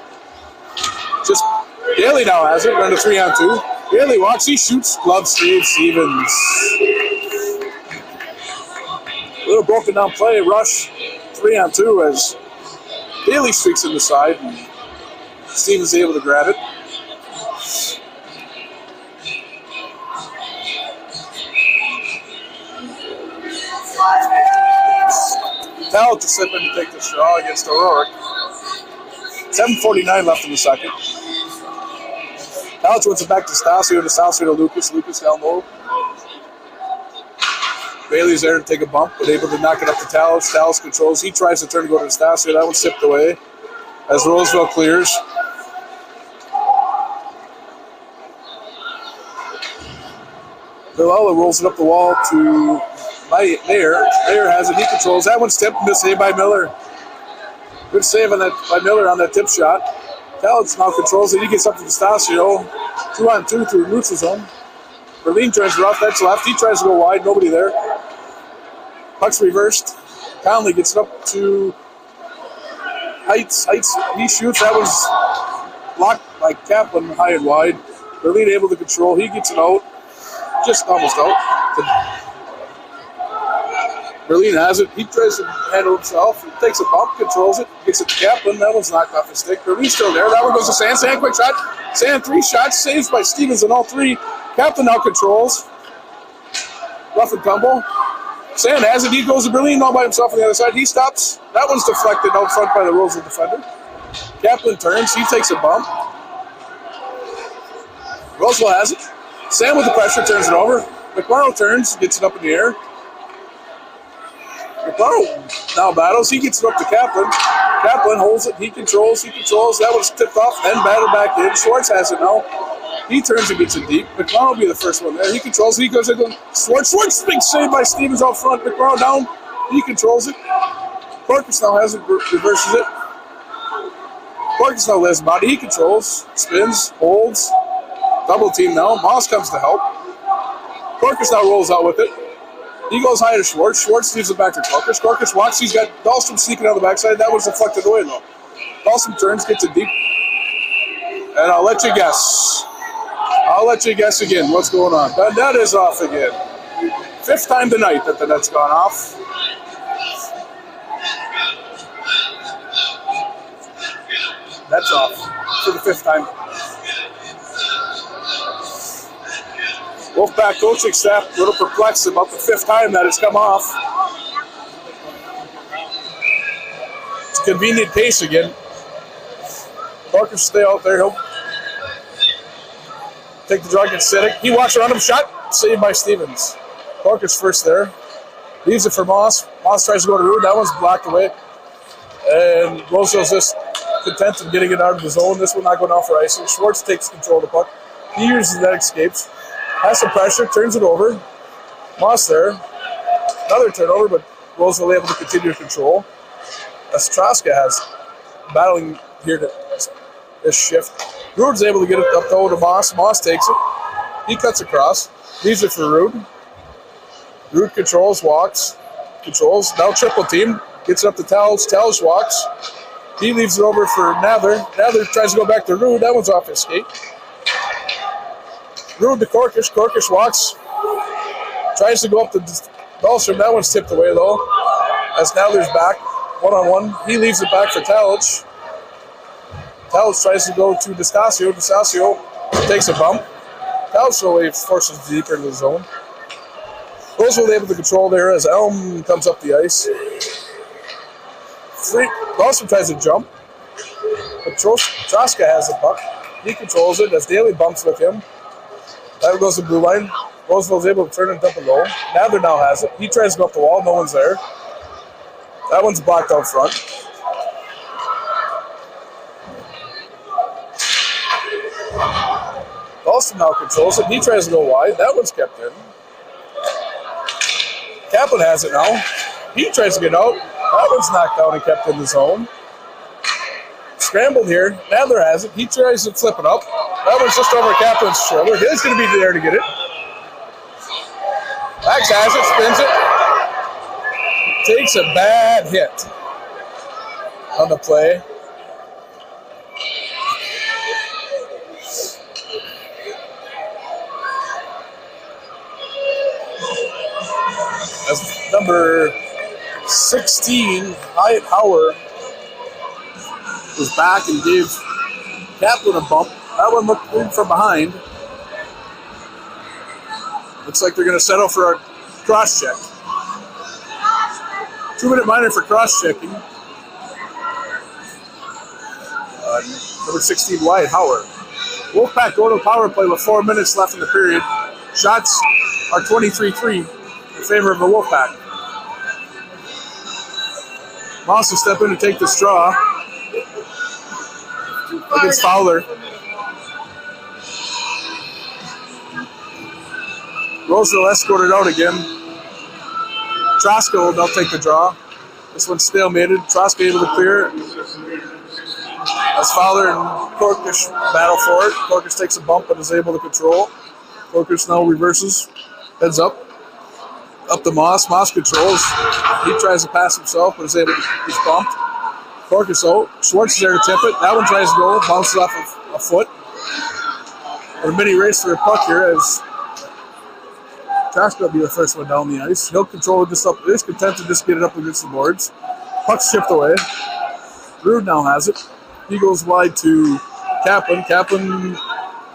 Just Daly now has it. Run to 3-on-2. Daly walks. He shoots. Glove save. Stevens. Little broken down play. Rush 3-on-2 as Daly streaks in the side. And Stevens able to grab it. Talent to slip in to take this draw against O'Rourke. 7:49 left in the second. Talent wins it back to Stasio. Stasio to Lucas. Lucas down low. Bailey's there to take a bump, but able to knock it up to Talent. Talent controls. He tries to turn to go to Stasio. That one's tipped away as Roseville clears. Villela rolls it up the wall to Mayer. Mayer has it. He controls. That one's tipped. Missed save by Miller. Good save on that by Miller on that tip shot. Talents now controls it. He gets up to Stasio. 2-on-2 through neutral zone. Berlin tries to rough. That's left. He tries to go wide. Nobody there. Puck's reversed. Conley gets it up to Heights. Heights. He shoots. That was blocked by Kaplan high and wide. Berlin able to control. He gets it out. Just almost out. Berlin has it. He tries to handle himself. He takes a bump, controls it, gets it to Kaplan. That one's knocked off his stick. Berlin's still there. That one goes to Sand. Sand, quick shot. Sand, 3 shots. Saves by Stevens on all 3. Kaplan now controls. Rough and tumble. Sam has it. He goes to Berlin all by himself on the other side. He stops. That one's deflected out front by the Roseville defender. Kaplan turns. He takes a bump. Roseville has it. Sam with the pressure turns it over. McMorrow turns, gets it up in the air. McMorrow now battles. He gets it up to Kaplan. Kaplan holds it. He controls. That one's tipped off, then battled back in. Schwartz has it now. He turns and gets it deep. McMorrow will be the first one there. He controls. He goes into Schwartz. Schwartz, big save by Stevens out front. McMorrow down. He controls it. Corcus now has it, reverses it. Corcus now lays body. He controls, spins, holds. Double team now. Moss comes to help. Corcus now rolls out with it. He goes high to Schwartz. Schwartz leaves it back to Corcus. Corcus walks. He's got Dahlstrom sneaking on the backside. That was deflected away though. Dahlstrom turns, gets it deep. And I'll let you guess. Again what's going on. The net is off again. 5th time tonight that the net's gone off. That's off for the 5th time. Wolfpack coaching staff a little perplexed about the 5th time that it's come off. It's a convenient pace again. Parker stay out there. He'll take the draw against Siddick. He walks around him. Shot. Saved by Stevens. Parker's first there. Leaves it for Moss. Moss tries to go to Rude. That one's blocked away. And Roseville's just content in getting it out of the zone. This one not going out for icing. Schwartz takes control of the puck. He uses that, escapes. Has some pressure. Turns it over. Moss there. Another turnover, but Roseville able to continue to control. Ostrowska has battling here to this shift. Rude's able to get it up though to Moss. Moss takes it. He cuts across. Leaves it for Rude. Rude controls, walks. Controls. Now triple team. Gets it up to Talge. Talge walks. He leaves it over for Nather. Nather tries to go back to Rude. That one's off his skate. Rude to Corkish. Corkish walks. Tries to go up to Dahlstrom. That one's tipped away though. As Nather's back. One-on-one. He leaves it back for Talge. Talge tries to go to D'Estasio. D'Estasio takes a bump. Talge slowly forces deeper into the zone. Roseville able to control there as Elm comes up the ice. Dahlstrom tries to jump. But Troska has the puck. He controls it as Daly bumps with him. That goes to blue line. Roseville's able to turn and dump it low. Nather now has it. He tries to go up the wall. No one's there. That one's blocked out front. Dahlstrom now controls it. He tries to go wide. That one's kept in. Kaplan has it now. He tries to get out. That one's knocked down and kept in the zone. Scrambled here. Nadler has it. He tries to flip it up. That one's just over Kaplan's shoulder. He's going to be there to get it. Max has it. Spins it. Takes a bad hit on the play. As number 16, Hyatt Howard, was back and gave Kaplan a bump. That one looked in from behind. Looks like they're going to settle for a cross-check. 2-minute minor for cross-checking. Number 16, Wyatt Howard. Wolfpack go to power play with 4 minutes left in the period. Shots are 23-3 in favor of the Wolfpack. Moss will step in to take the straw against Fowler. Roseville escorted out again. Troska will now take the draw. This one's stalemated. Troska able to clear it. As Fowler and Corkish battle for it. Corkish takes a bump but is able to control. Corkish now reverses. Heads up. Up to Moss. Moss controls. He tries to pass himself but is able to get bumped. Corkish out. Schwartz is there to tip it. That one tries to go. Bounces off of a foot. A mini race for a puck here as Troska will be the first one down the ice. He'll control it just up. He's content to just get it up against the boards. Puck's chipped away. Rude now has it. He goes wide to Kaplan. Kaplan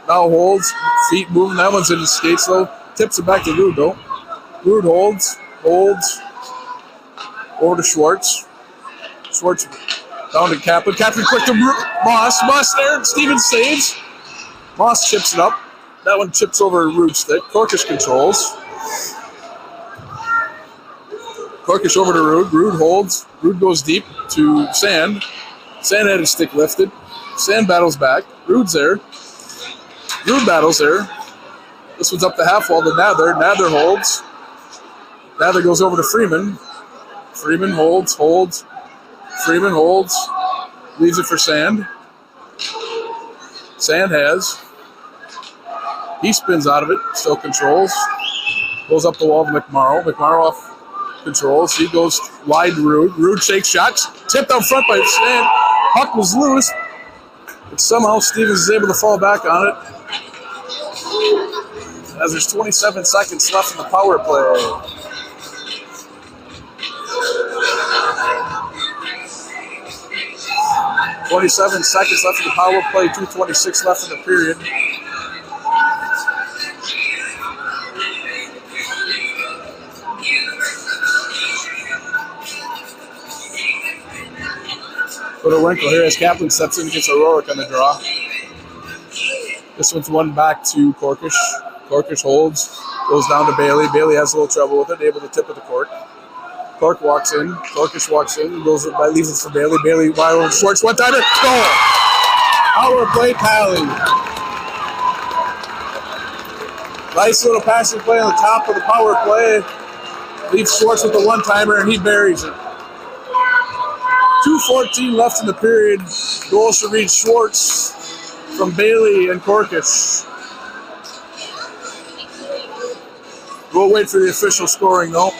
now holds. Feet moving. That one's in his skates though. Tips it back to Rude though. Rude holds. holds, over to Schwartz. Schwartz down to Kaplan. Kaplan quick to Moss. Moss there. Stevens saves. Moss chips it up. That one chips over Rude's stick. Corkish controls. Corkish over to Rude. Rude holds. Rude goes deep to Sand. Sand had his stick lifted. Sand battles back. Rude's there. Rude battles there. This one's up the half wall to Nather. Nather holds. Nather goes over to Freeman. Freeman holds. Freeman holds. Leaves it for Sand. Sand has. He spins out of it. Still controls. Goes up the wall to McMorrow. McMorrow off controls. He goes wide to Rude. Rude shakes shots. Tipped out front by Sand. Puck was loose. But somehow Stevens is able to fall back on it. As there's 27 seconds left in the power play. .27 seconds left in the power play, 2:26 left in the period. Put a wrinkle here as Kaplan steps in and gets O'Rourke on the draw. This one's one back to Corkish. Corkish holds, goes down to Bailey. Bailey has a little trouble with it, able to tip at the court. Cork walks in. Corkish walks in. Goes by, leaves it for Bailey. Bailey wide over Schwartz. One timer. Goal. Power play tally. Nice little passing play on the top of the power play. Leaves Schwartz with the one timer and he buries it. 2:14 left in the period. Goals to reach Schwartz from Bailey and Corkish. We'll wait for the official scoring though.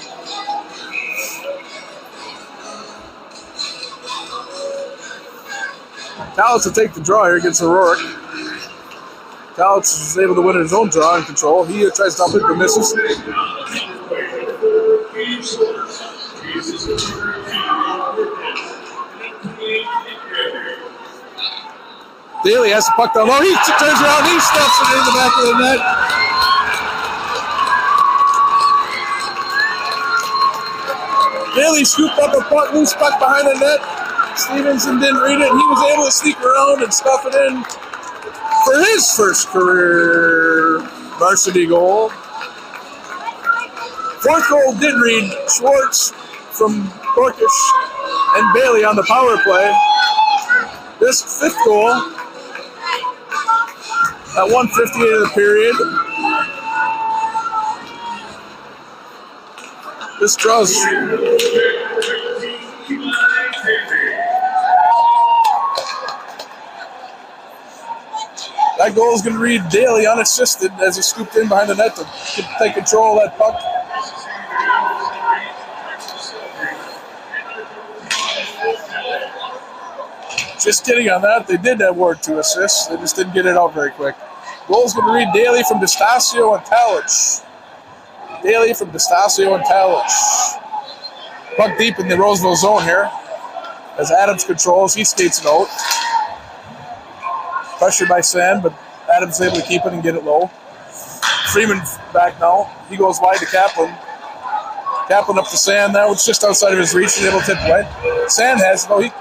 Cottage will take the draw here against O'Rourke. Cottage is able to win his own draw and control. He tries to dump it, but misses. Daly has the puck down low. He turns around. He stuffs it in the back of the net. Daly scooped up a puck, loose puck behind the net. Stevenson didn't read it. He was able to sneak around and stuff it in for his first career varsity goal. Fourth goal did read Schwartz from Corkish and Bailey on the power play. This fifth goal at 1:58 of the period. This draws. That goal is going to read Daly unassisted as he scooped in behind the net to take control of that puck. Just kidding on that. They did award 2 assists. They just didn't get it out very quick. Goal's going to read Daly from DeStasio and Talich. Daly from DeStasio and Talich. Puck deep in the Roseville zone here. As Adams controls, he skates it out. Pressure by Sand, but Adams able to keep it and get it low. Freeman back now. He goes wide to Kaplan. Kaplan up to Sand now. It's just outside of his reach. He's able to tip away. Sand has it. No, he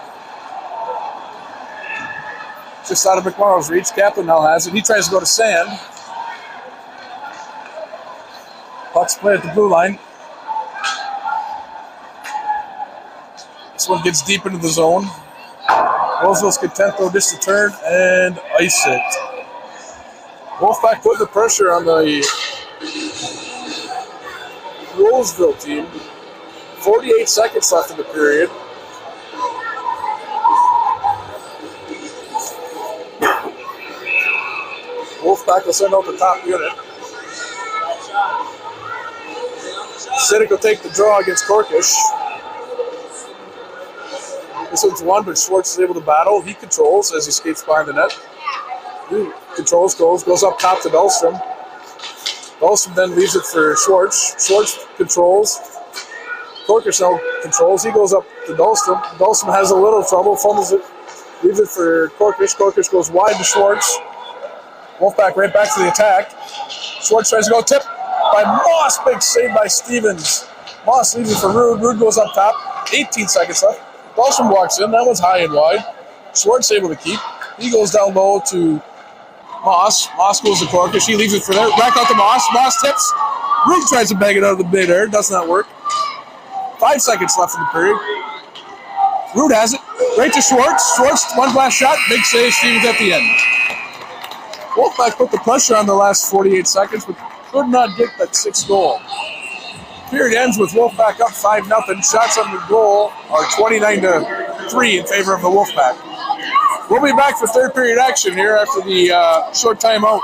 just out of McMorrow's reach. Kaplan now has it. He tries to go to Sand. Puck's play at the blue line. This one gets deep into the zone. Roseville's content though just to turn and ice it. Wolfpack putting the pressure on the Roseville team. 48 seconds left in the period. Wolfpack will send out the top unit. Siddick will take the draw against Corkish. This one's one, but Schwartz is able to battle. He controls as he skates behind the net. He controls, goes up top to Dahlstrom. Dahlstrom then leaves it for Schwartz. Schwartz controls. Corkish now controls. He goes up to Dahlstrom. Dahlstrom has a little trouble, fumbles it, leaves it for Corkish. Corkish goes wide to Schwartz. Wolfpack right back to the attack. Schwartz tries to go tip by Moss. Big save by Stevens. Moss leaves it for Rude. Rude goes up top. 18 seconds left. Dahlstrom walks in. That one's high and wide. Schwartz able to keep. He goes down low to Moss. Moss goes to Corker. She leaves it for there. Back out to Moss. Moss tips. Rude tries to bang it out of the mid-air. Does not work. 5 seconds left in the period. Rude has it. Right to Schwartz. Schwartz, one last shot. Big save. Stevens at the end. Wolfpack put the pressure on the last 48 seconds, but could not get that 6th goal. Period ends with Wolfpack up 5-0. Shots on the goal are 29-3 in favor of the Wolfpack. We'll be back for third period action here after the short timeout.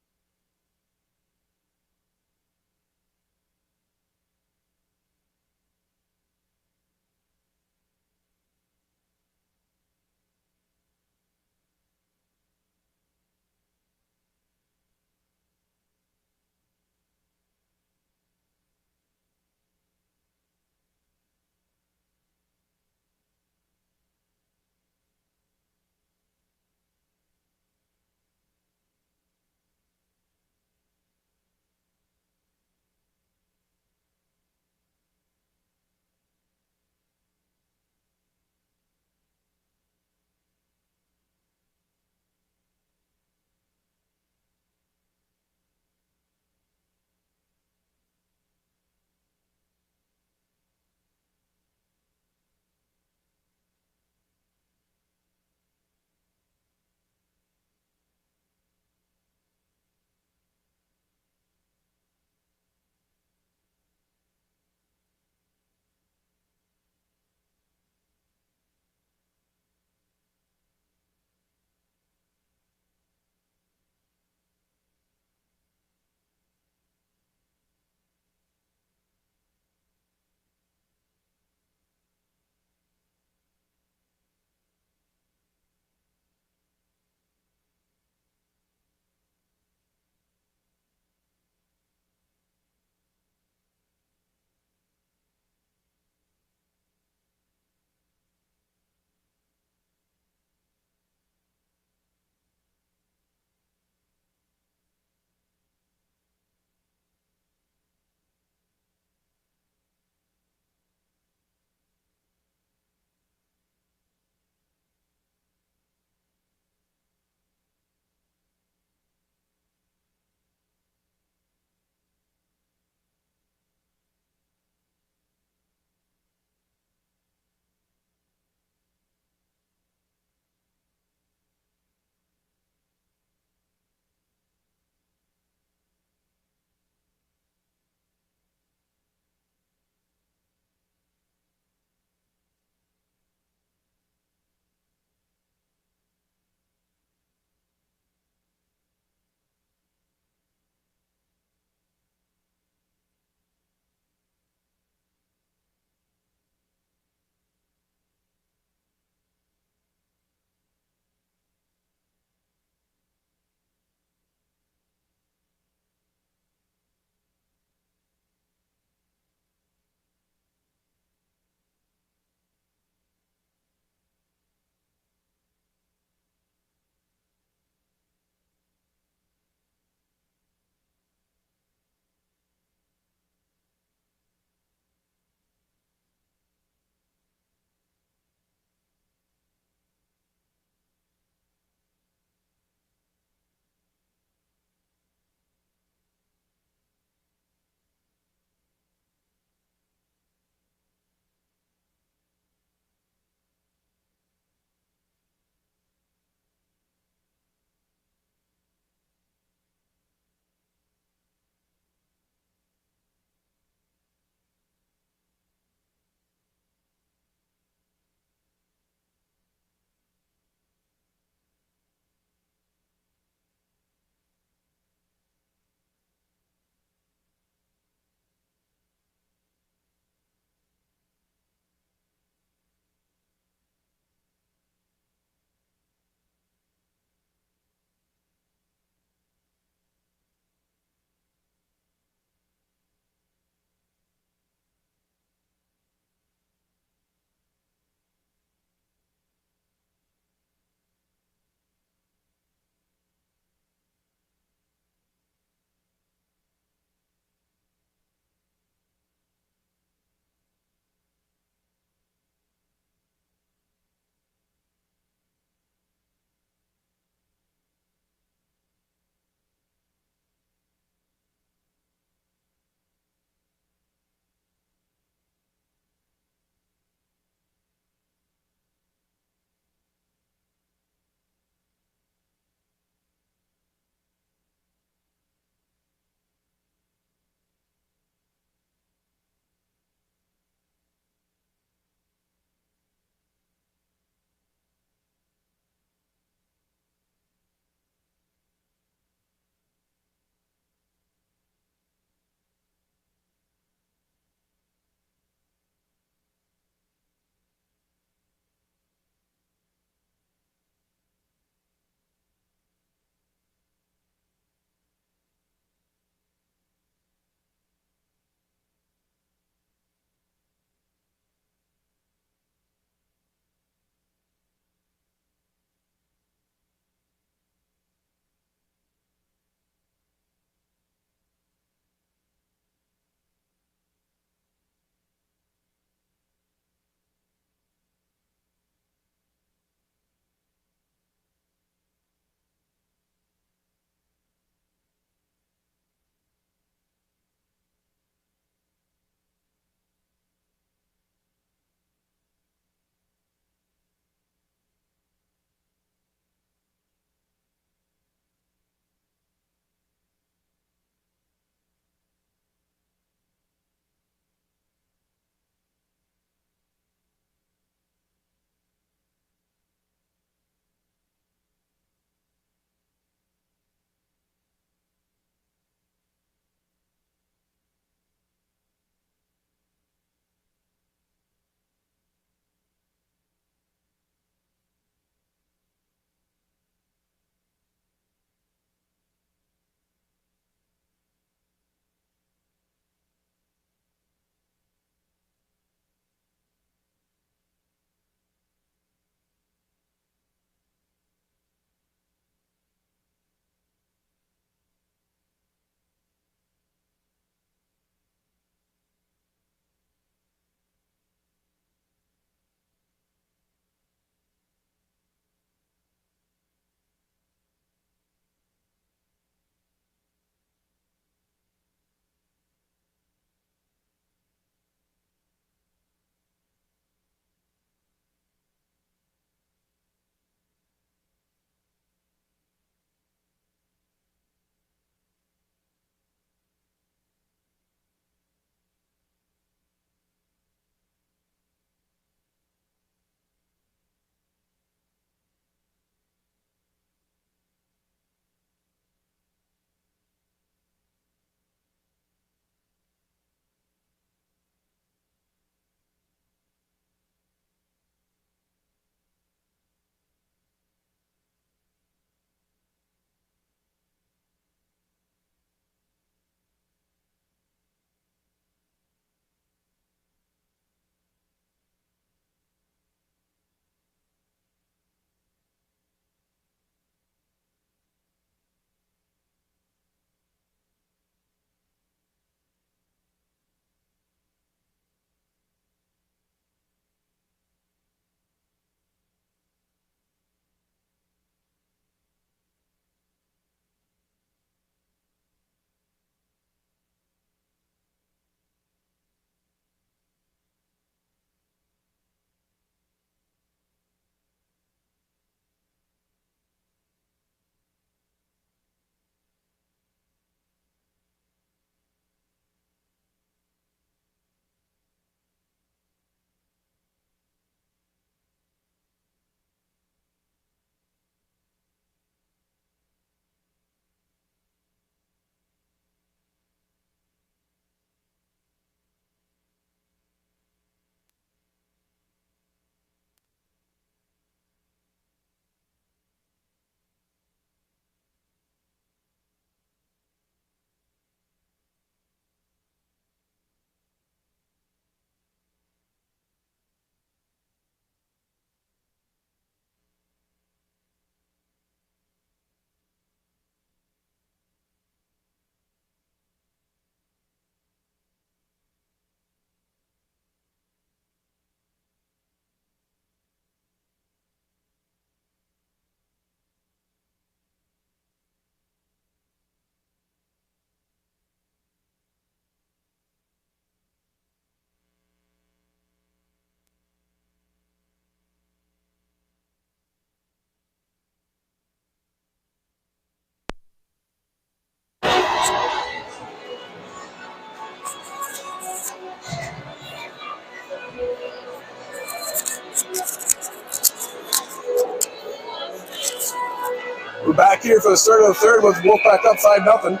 here for the start of the third with Wolfpack up 5-0.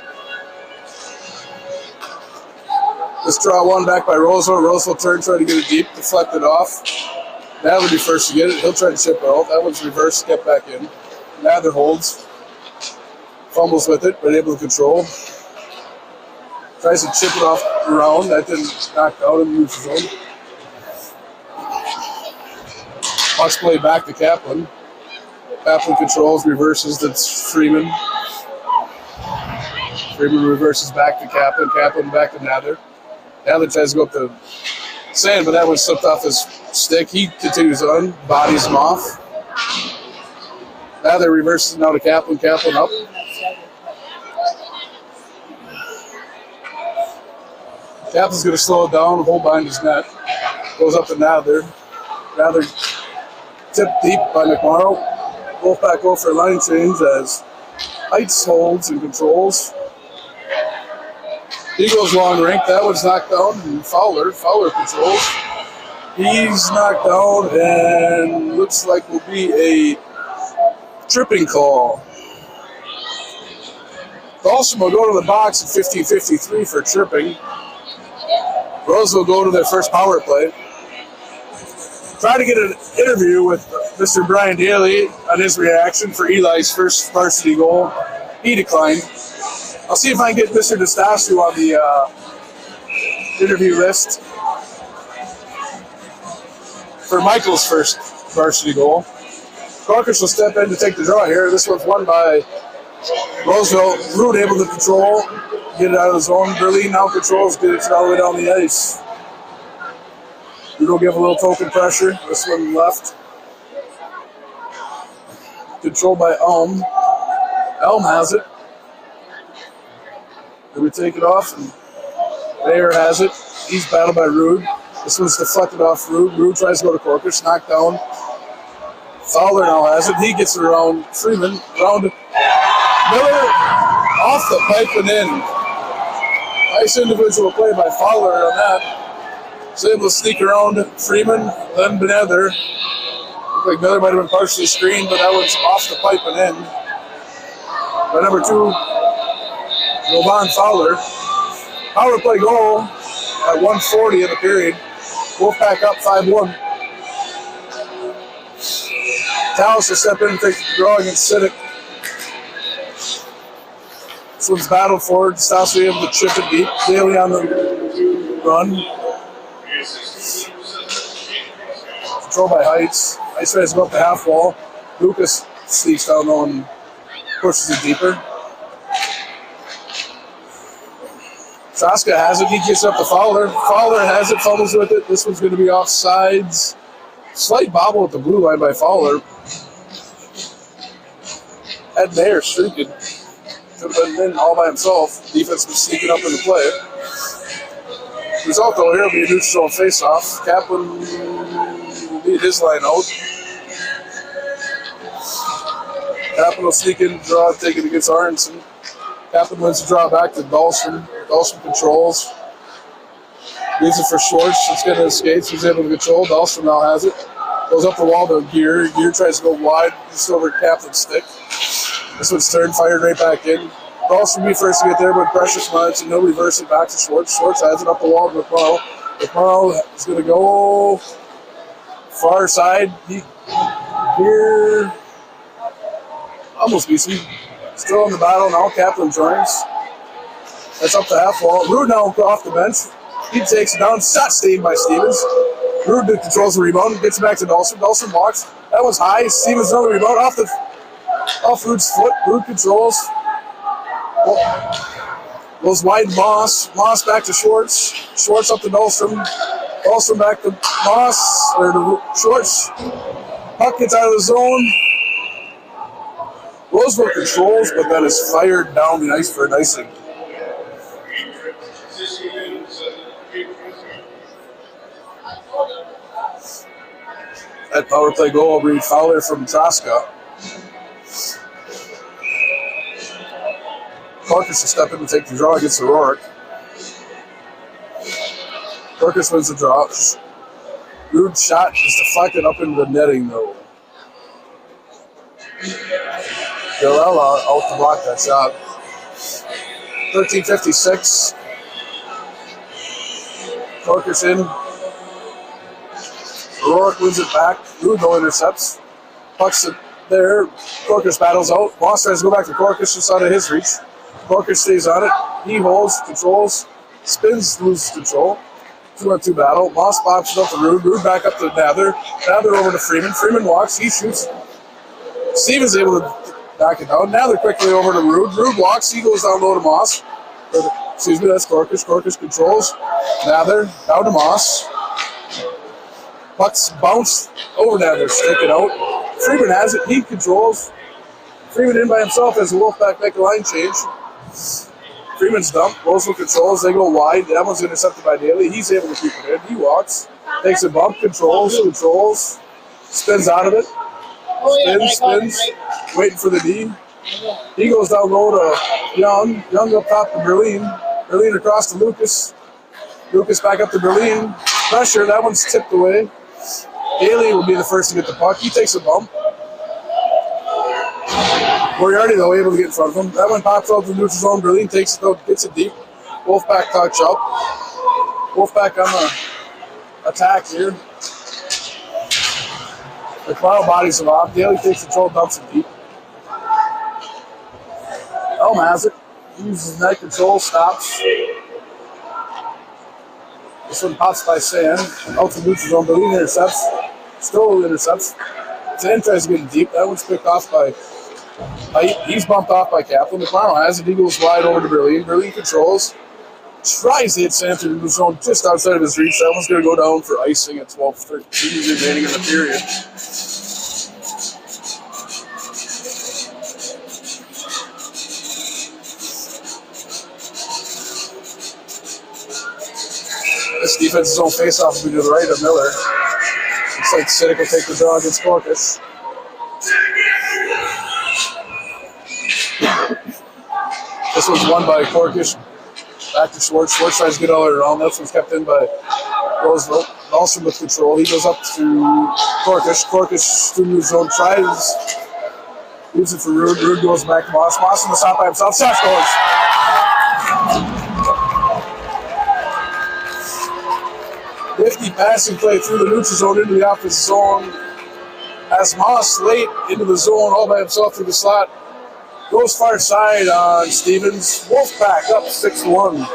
This draw one back by Roseville. Roseville turn, try to get it deep, deflected off. Nather be first to get it. He'll try to chip it out. That one's reversed, get back in. Nather holds. Fumbles with it, but able to control. Tries to chip it off around. That didn't knock out and moves his own. Puck's play back to Kaplan. Kaplan controls, reverses. That's Freeman. Freeman reverses back to Kaplan. Kaplan back to Nather. Nather tries to go up the sand, but that one slipped off his stick. He continues on, bodies him off. Nather reverses now to Kaplan. Kaplan up. Kaplan's going to slow it down, hold behind his net. Goes up to Nather. Nather tipped deep by McMorrow. Wolfpack go for a line change as Heights holds and controls. He goes long rink. That one's knocked down. And Fowler controls. He's knocked down and looks like will be a tripping call. Dawson will go to the box at 15:53 for tripping. Rose will go to their first power play. Try to get an interview with Mr. Brian Daly on his reaction for Eli's first varsity goal. He declined. I'll see if I can get Mr. DeStasio on the interview list for Michael's first varsity goal. Cottage will step in to take the draw here. This one's won by Roseville. Root able to control, get it out of the zone. Berlin now controls, get it all the way down the ice. Root will give a little token pressure. This one left. Controlled by Elm. Elm has it. We take it off, and Bayer has it. He's battled by Rude. This one's deflected off Rude. Rude tries to go to Corcus, knocked down. Fowler now has it. He gets it around Freeman. Around Miller, off the pipe and in. Nice individual play by Fowler on that. He's able to sneak around Freeman, then Benether. Looked like Miller might have been partially screened, but that one's off the pipe and in. By number 2, Rovan Fowler. Power play goal at 1:40 in the period. Wolfpack up 5-1. Talos will step in and take the draw against Siddick. This one's battled forward. Stassi able to chip it deep. Daly on the run. Control by Heights. Heights tries to go up the half wall. Lucas sneaks down low and pushes it deeper. Traska has it. He gets up to Fowler. Fowler has it. Fumbles with it. This one's going to be offsides. Slight bobble at the blue line by Fowler. Ed Mayer streaking. Could have been in all by himself. Defense was sneaking up into play. Result though here will be a neutral face-off. Kaplan will lead his line out. Kaplan will sneak in, draw, take it against Arnson. Kaplan wins the draw back to Dahlstrom. Dahlstrom controls. Leaves it for Schwartz. It's getting his skates. He's able to control. Dahlstrom now has it. Goes up the wall to Gear. Gear tries to go wide. Just over Kaplan's stick. This one's turned, fired right back in. Dahlstrom be first to get there, but Precious managed to no reverse it back to Schwartz. Schwartz has it up the wall to McMorrow. McMorrow is going to go far side. Here almost beats him. Still in the battle now. Kaplan joins. That's up the half wall. Rude now off the bench. He takes it down. Shot saved by Stevens. Rude controls the rebound. Gets it back to Dahlstrom. Dahlstrom walks. That was high. Stevens another rebound off Rude's foot. Rude controls. Goes wide Moss. Moss back to Schwartz. Schwartz up to Dahlstrom. Dahlstrom back to Moss. Or to Schwartz. Puck gets out of the zone. Roseville controls, but that is fired down the ice for an icing. That power play goal will be Fowler from Traska. Marcus will step in and take the draw against O'Rourke. Marcus wins the draw. Rude shot is deflected up into the netting, though. Hillel out to block that shot. 13:56. Corkish in. Rourke wins it back. Rudo intercepts. Pucks it there. Corkish battles out. Moss tries to go back to Corkish just out of his reach. Corkish stays on it. He holds, controls, spins, loses control. 2-on-2 battle. Moss pops it up to Rude. Rude back up to Nather. Nather over to Freeman. Freeman walks. He shoots. Stevens able to back it down. Nather quickly over to Rude. Rude walks. He goes down low to Moss. Excuse me, that's Corkish. Corkish controls. Nather down to Moss. Pucks bounce over Nather. Stick it out. Freeman has it. He controls. Freeman in by himself as the Wolfpack make a line change. Freeman's dump. Roseville controls. They go wide. That one's intercepted by Daly. He's able to keep it in. He walks. Takes a bump. Controls. Spins out of it. Spins. Waiting for the D. He goes down low to Young. Young up top to Berlin. Berlin across to Lucas. Lucas back up to Berlin. Pressure. That one's tipped away. Daly will be the first to get the puck. He takes a bump. Moriarty, though, able to get in front of him. That one pops out to the neutral zone. Berlin takes it out, gets it deep. Wolfpack touch up. Wolfpack on the attack here. The Cloud bodies him off. Daly takes control, dumps it deep. Elm has it. Uses net control, stops. This one pops by Sand. Out to neutral zone. Berlin intercepts. Still intercepts. Sand tries to get it deep. That one's picked off by... he's bumped off by Kaplan. McConnell has it. He goes wide over to Berlin. Berlin controls. Tries to hit Sand through the zone just outside of his reach. That one's going to go down for icing at 12:13 remaining in the period. This defense is on face-off to the right of Miller. Looks like Siddick will take the draw against Corkish. This one's won by Corkish. Back to Schwartz. Schwartz tries to get all the way around. This one's kept in by Roseville. Nelson with control. He goes up to Corkish. Corkish through the zone. Tries. Leaves it for Rude. Rude goes back to Moss. Moss in the stop by himself. Shot scores. Nifty passing play through the neutral zone into the opposite zone. As Moss late into the zone all by himself through the slot. Goes far side on Stevens. Wolfpack up 6-1.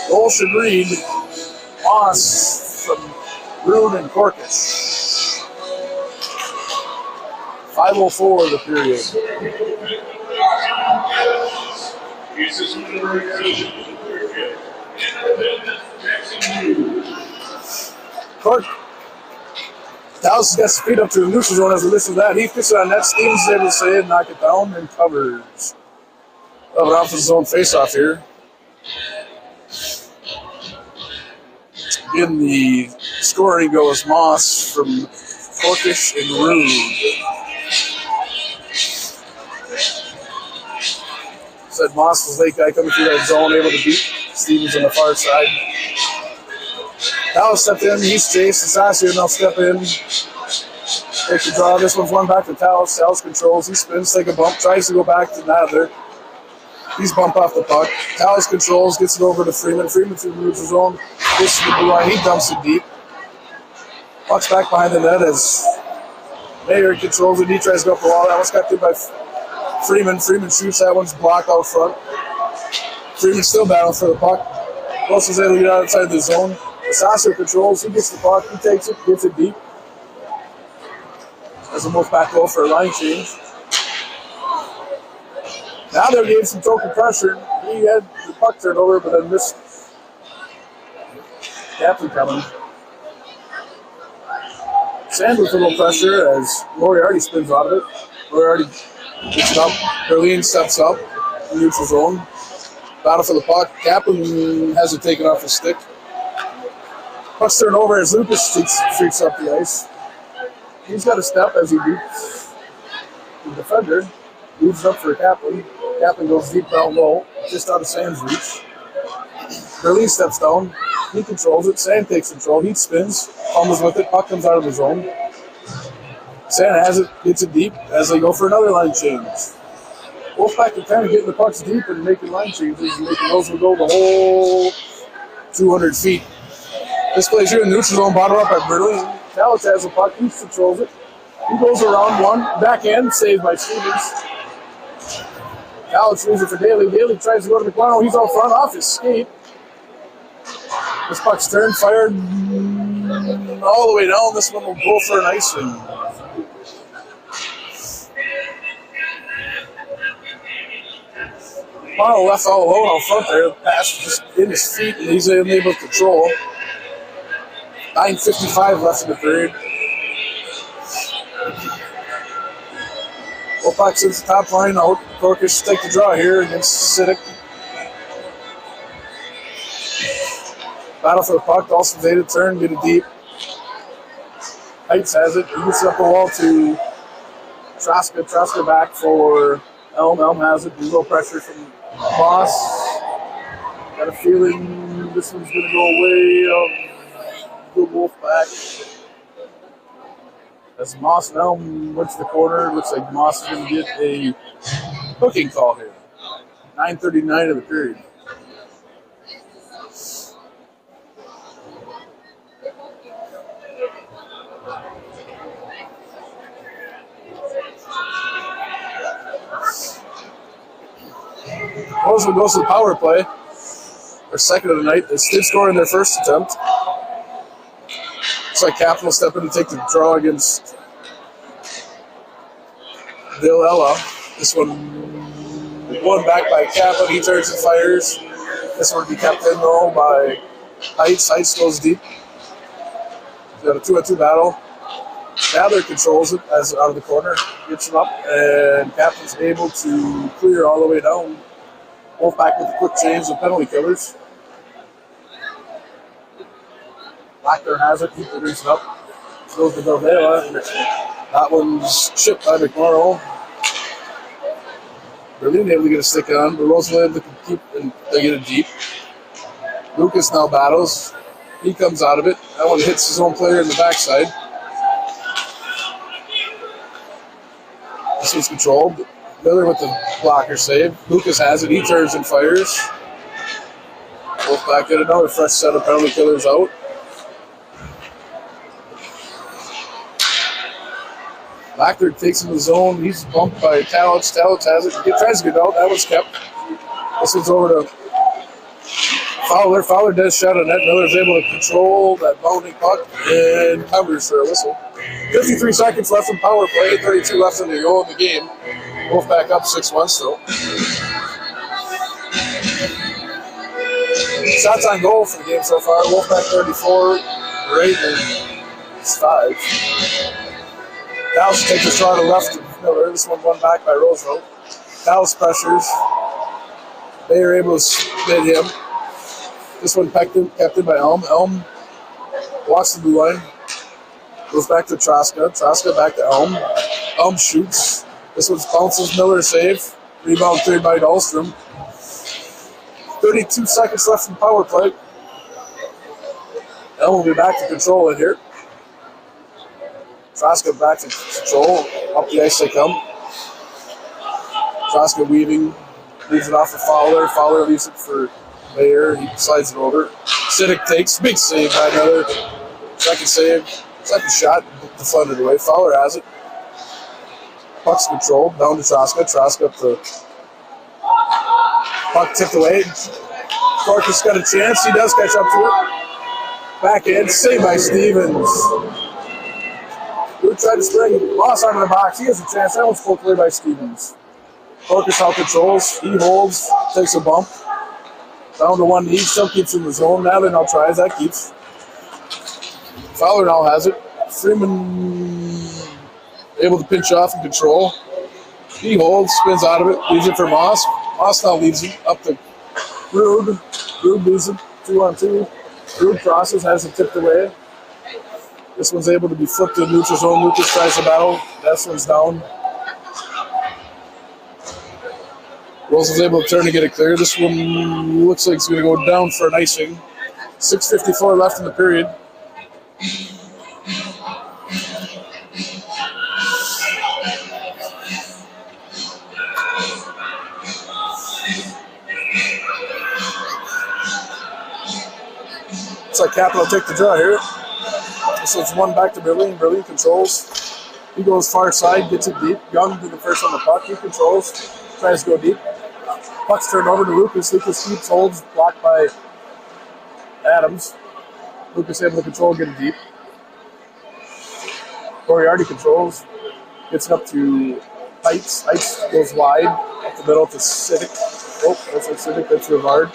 Goal should read Moss from Rude and Corkish. 5:04 the period. Cork. Dallas gets speed up to the neutral zone as a list of that. He puts it on net. Stevens is able to say it, knock it down, and covers. An offensive zone face-off here. In the scoring goes Moss from Corkish and Rude. Said Moss was late guy coming through that zone, able to beat Stevens on the far side. Dallas stepped in, he's chased. Sassio now step in. Take the draw. This one's one back to Talos. Talos controls. He spins, take a bump, tries to go back to Nather. He's bumped off the puck. Talos controls, gets it over to Freeman. Freeman through the neutral zone. Gets to the blue line. He dumps it deep. Puck's back behind the net as Mayer controls it. He tries to go up the wall. That one's kept in by Freeman. Freeman shoots. That one's blocked out front. Freeman still battling for the puck. Wilson's able to get outside the zone. Sasser controls. He gets the puck. He takes it. Gets it deep. As a Wolfpack goal for a line change. Now they're getting some token pressure. He had the puck turned over, but then missed. Captain coming. Sand with a little pressure as Moriarty spins out of it. Moriarty gets it up. Berlin steps up. Neutral zone. Battle for the puck. Kaplan has it taken off his stick. Puck's turned over as Lucas streaks up the ice. He's got a step as he beats the defender. Moves up for Kaplan. Kaplan goes deep down low, just out of Sand's reach. Berlin steps down. He controls it. Sand takes control. He spins. Fumbles with it. Puck comes out of the zone. Santa has it, gets it deep as they go for another line change. Wolfpack are kind of getting the pucks deep and making line changes and making those will go the whole 200 feet. This plays here in the neutral zone, bottom up by Burley. Cottage has the puck, he controls it. He goes around one, backhand, saved by Stevens. Cottage leaves it for Daly. Daly tries to go to McLaren. He's out front off his skate. This puck's turned, fired all the way down. This one will go for an icing. Marl left all alone out front there. The pass just in his feet, and he's unable to control. 9:55 left in the period. Wolfpack sends the top line out. Corkish take the draw here against Siddick. Battle for the puck. Dawson Zeta turn, get it deep. Heights has it. He gets it up the wall to Traska. Traska back for Elm. Elm has it. There's no pressure from Moss. Got a feeling this one's going to go away. Good Wolfpack. As Moss and Elm went to the corner, looks like Moss is going to get a hooking call here. 9:39 of the period. Roseville goes to the power play. Their second of the night. They did score in their first attempt. Looks like Capital step in to take the draw against Villela. This one won back by Kaplan. He turns and fires. This one will be kept in though by Heights. Heights goes deep. He's got a 2-on-2 battle. Nadler controls it as out of the corner. Gets him up, and Kaplan's able to clear all the way down. Wolfpack with a quick change of penalty killers. Blackburn has it. He brings it up. Goes to Villela. That one's chipped by McMorrow. Berlin able to get a stick on, but Roseville able to keep and they get it deep. Lucas now battles. He comes out of it. That one hits his own player in the backside. This was controlled. Miller with the blocker save. Lucas has it. He turns and fires. Wolfpack get another fresh set of penalty killers out. Blackburn takes him to the zone. He's bumped by Talents. Talents has it. He tries to get out. That was kept. This one's over to Fowler. Fowler does shot on net. Miller's able to control that bounding puck and covers for a whistle. 53 seconds left in power play. 32 left in the goal in the game. Wolfpack up 6-1 still. Shots on goal for the game so far. Wolfpack 34. Raven is 5. Dallas takes a shot to the left of Miller. This one won back by Roseville. Dallas pressures. They are able to spin him. This one kept in by Elm. Elm walks the blue line. Goes back to Traska. Traska back to Elm. Elm shoots. This one bounces. Miller save. Rebound cleared by Dahlstrom. 32 seconds left in power play. Elm will be back to control it here. Traska back to control. Up the ice they come. Traska weaving. Leaves it off to Fowler. Fowler leaves it for Mayer. He slides it over. Siddick takes. Big save by another. Second save. Second shot. Deflected away. Fowler has it. Puck's controlled. Down to Traska. Traska up the puck tipped away. Corkus got a chance. He does catch up to it. Backhand. Saved by Stevens. Who tried to spring. Lost out of the box. He has a chance. That one's full clear by Stevens. Corkus out controls. He holds. Takes a bump. Down to one knee. Still keeps in the zone. Nadler now tries. That keeps. Fowler now has it. Freeman able to pinch off and control. He holds. Spins out of it. Leaves it for Moss. Moss now leaves it up to Rude. Rude leaves it 2-on-2. Rude crosses. Has it tipped away. This one's able to be flipped to the neutral zone. Lucas tries to battle. That one's down. Rose's able to turn to get it clear. This one looks like it's going to go down for an icing. 6:54 left in the period. Kaplan will take the draw here. So it's one back to Berlin. Berlin controls. He goes far side, gets it deep. Young to the first on the puck. He controls, tries to go deep. Puck's turned over to Lucas. Lucas keeps, holds, blocked by Adams. Lucas able to control, get it deep. Moriarty controls, gets it up to Heights. Heights goes wide, up the middle to Civic. Oh, that's like Civic, that's Rivard.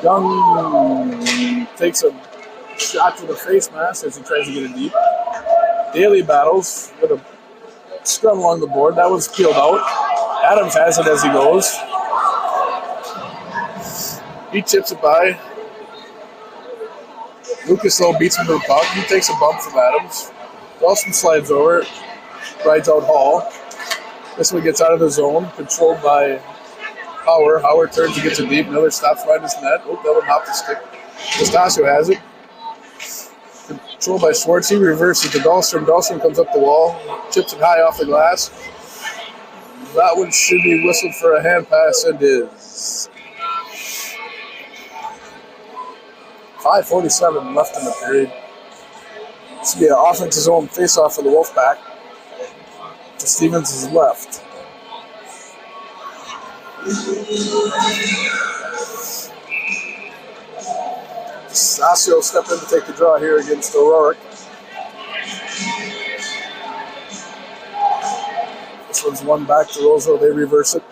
Young takes a shot to the face mask as he tries to get it deep. Daly battles with a scrum along the board. That one's peeled out. Adams has it as he goes. He chips it by. Lucas, though, beats him to the puck. He takes a bump from Adams. Dawson slides over, rides out Hall. This one gets out of the zone, controlled by Howard. Howard turns and gets it deep. Miller stops behind his net. Oh, that one hopped the stick. Pistasio has it. Controlled by Schwartz. He reverses to Dahlstrom. Dahlstrom comes up the wall, chips it high off the glass. That one should be whistled for a hand pass and is 5:47 left in the period. This will be an offensive zone face-off for the Wolfpack. To Stevens' left. Stasio stepped in to take the draw here against O'Rourke. This one's one back to Roseville. They reverse it.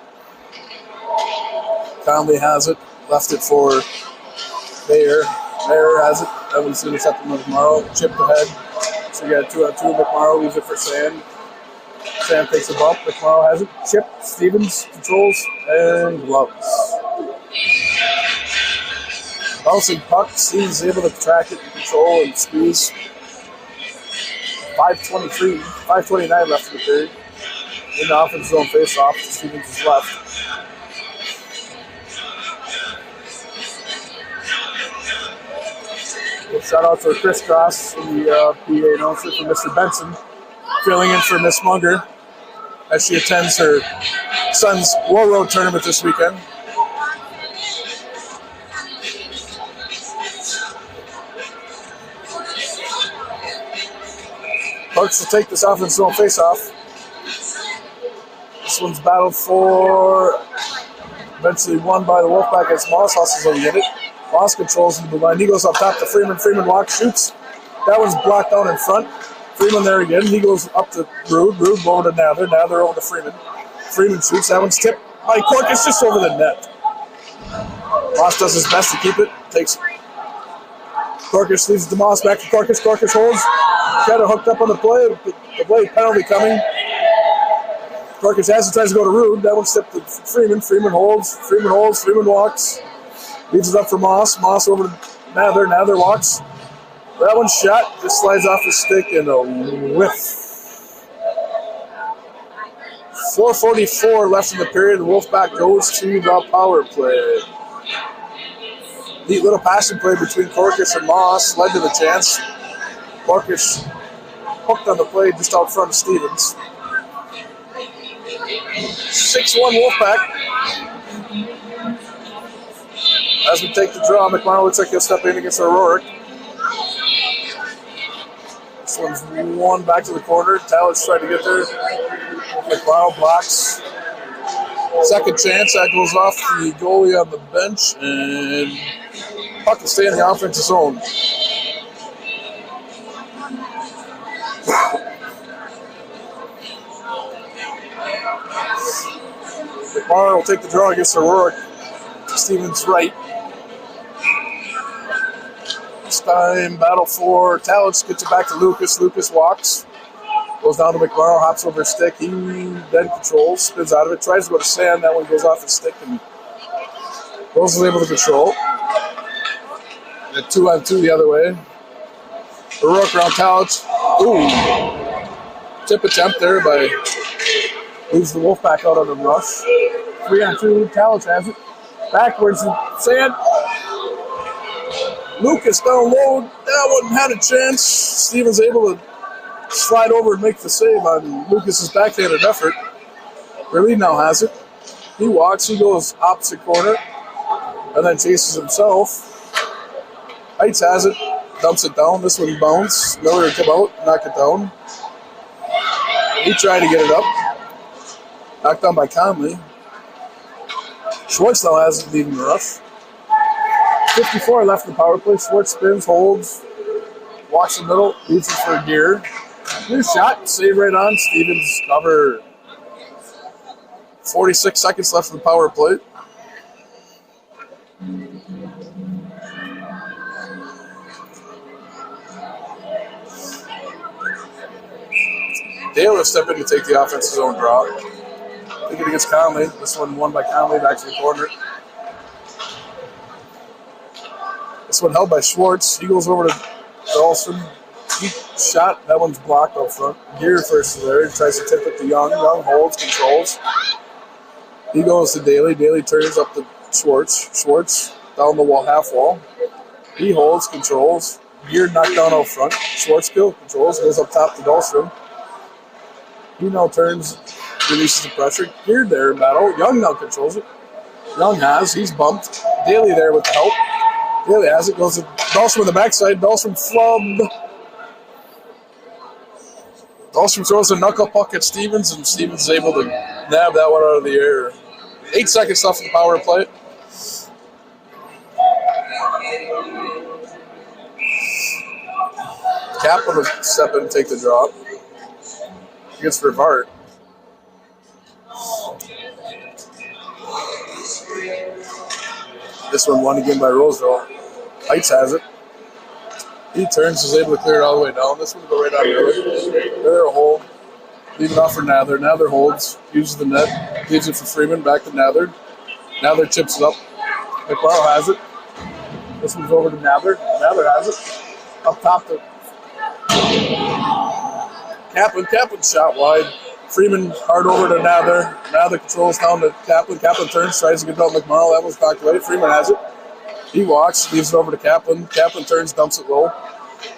Conley has it. Left it for Bayer. Bayer has it. That one's going to set them with McMorrow. Chipped ahead. So you got 2-on-2. McMorrow leaves it for Sand. Sand takes a bump. McMorrow has it. Chip. Stevens controls and gloves. Bouncing puck. Stevens is able to track it and control and squeeze. 5:29 left in the period. In the offensive zone face-off. Stevens is left. Shout out to Chris Cross, the PA announcer for Mr. Benson, filling in for Miss Munger as she attends her son's War Road tournament this weekend. Parks will take this offensive zone face-off. This one's battled for, eventually won by the Wolfpack as Moss. Hustles will get it. Moss controls into the line. He goes up top to Freeman. Freeman walks, shoots. That one's blocked down in front. Freeman there again. He goes up to Brood. Brood over to Nather. Nather over to Freeman. Freeman shoots. That one's tipped by Corkus just over the net. Moss does his best to keep it. Takes it. Corkus leaves it to Moss. Back to Corkus. Corkus holds. Got it hooked up on the play. The play penalty coming. Corkus has it. Tries to go to Rude. That one's tipped to Freeman. Freeman holds. Freeman holds. Freeman walks. Leaves it up for Moss. Moss over to Nather. Nather walks. That one's shot. Just slides off his stick and a whiff. 4:44 left in the period. The Wolfpack goes to the power play. Neat little passing play between Corkus and Moss led to the chance. Corkus hooked on the play just out front of Stevens. 6-1 Wolfpack. As we take the draw, McMorrow looks like he'll step in against O'Rourke. This one's one back to the corner. Tallitt's trying to get there. McMorrow blocks. Second chance, that goes off the goalie on the bench, and puck will stay in the offensive zone. McMorrow will take the draw against O'Rourke. Stevens right. This time, battle for Talents, gets it back to Lucas. Lucas walks. Goes down to McMorrow, hops over his stick. He then controls, spins out of it, tries to go to Sand. That one goes off his stick, and Rose is able to control. And 2-on-2 the other way. O'Rourke around Talents. Ooh. Tip attempt there by leaves the Wolfpack out on the rush. 3-on-2, Talents has it. Backwards, Sand. Lucas down low. That one had a chance. Stevens able to slide over and make the save on Lucas's backhanded effort. Really now has it. He walks. He goes opposite corner and then chases himself. Heights has it. dumps it down. This one bounced. Miller come out, knock it down. He tried to get it up. Knocked down by Conley. Schwartz now has it leading the rush. 54 left in the power play. Schwartz spins, holds, walks the middle, leads it for a gear. New shot, save right on. Stevens cover. 46 seconds left in the power play. Dale will step in to take the offensive zone draw. Take it against Conley. This one won by Conley, back to the corner. This one held by Schwartz. He goes over to Dahlstrom. He shot. That one's blocked up front. Gear first there. He tries to tip it to Young. Young holds, controls. He goes to Daly. Daly turns up to Schwartz. Schwartz down the wall, half wall. He holds, controls. Gear knocked down out front. Schwartz controls. Goes up top to Dahlstrom. He now turns, releases the pressure. Gear there in battle. Young now controls it. Young has. He's bumped. Daly there with the help. Daly has it. Goes to Dahlstrom on the backside. Dahlstrom flubbed. Dahlstrom throws a knuckle puck at Stevens, and Stevens is able to nab that one out of the air. 8 seconds left in the power play. Kaplan will step in and take the drop. Against Rivart. This one won again by Roseville. Heights has it. He turns, is able to clear it all the way down. This one will go right out of there. They're a hold. Leave it off for Nather. Nather holds, uses the net, leaves it for Freeman, back to Nather. Nather chips it up. McMorrow has it. This one's over to Nather. Nather has it. Up top to Kaplan. Kaplan shot wide. Freeman hard over to Nather. Nather controls down to Kaplan. Kaplan turns, tries to get down McMorrow. That one's knocked away. Freeman has it. He walks, leaves it over to Kaplan. Kaplan turns, dumps it low.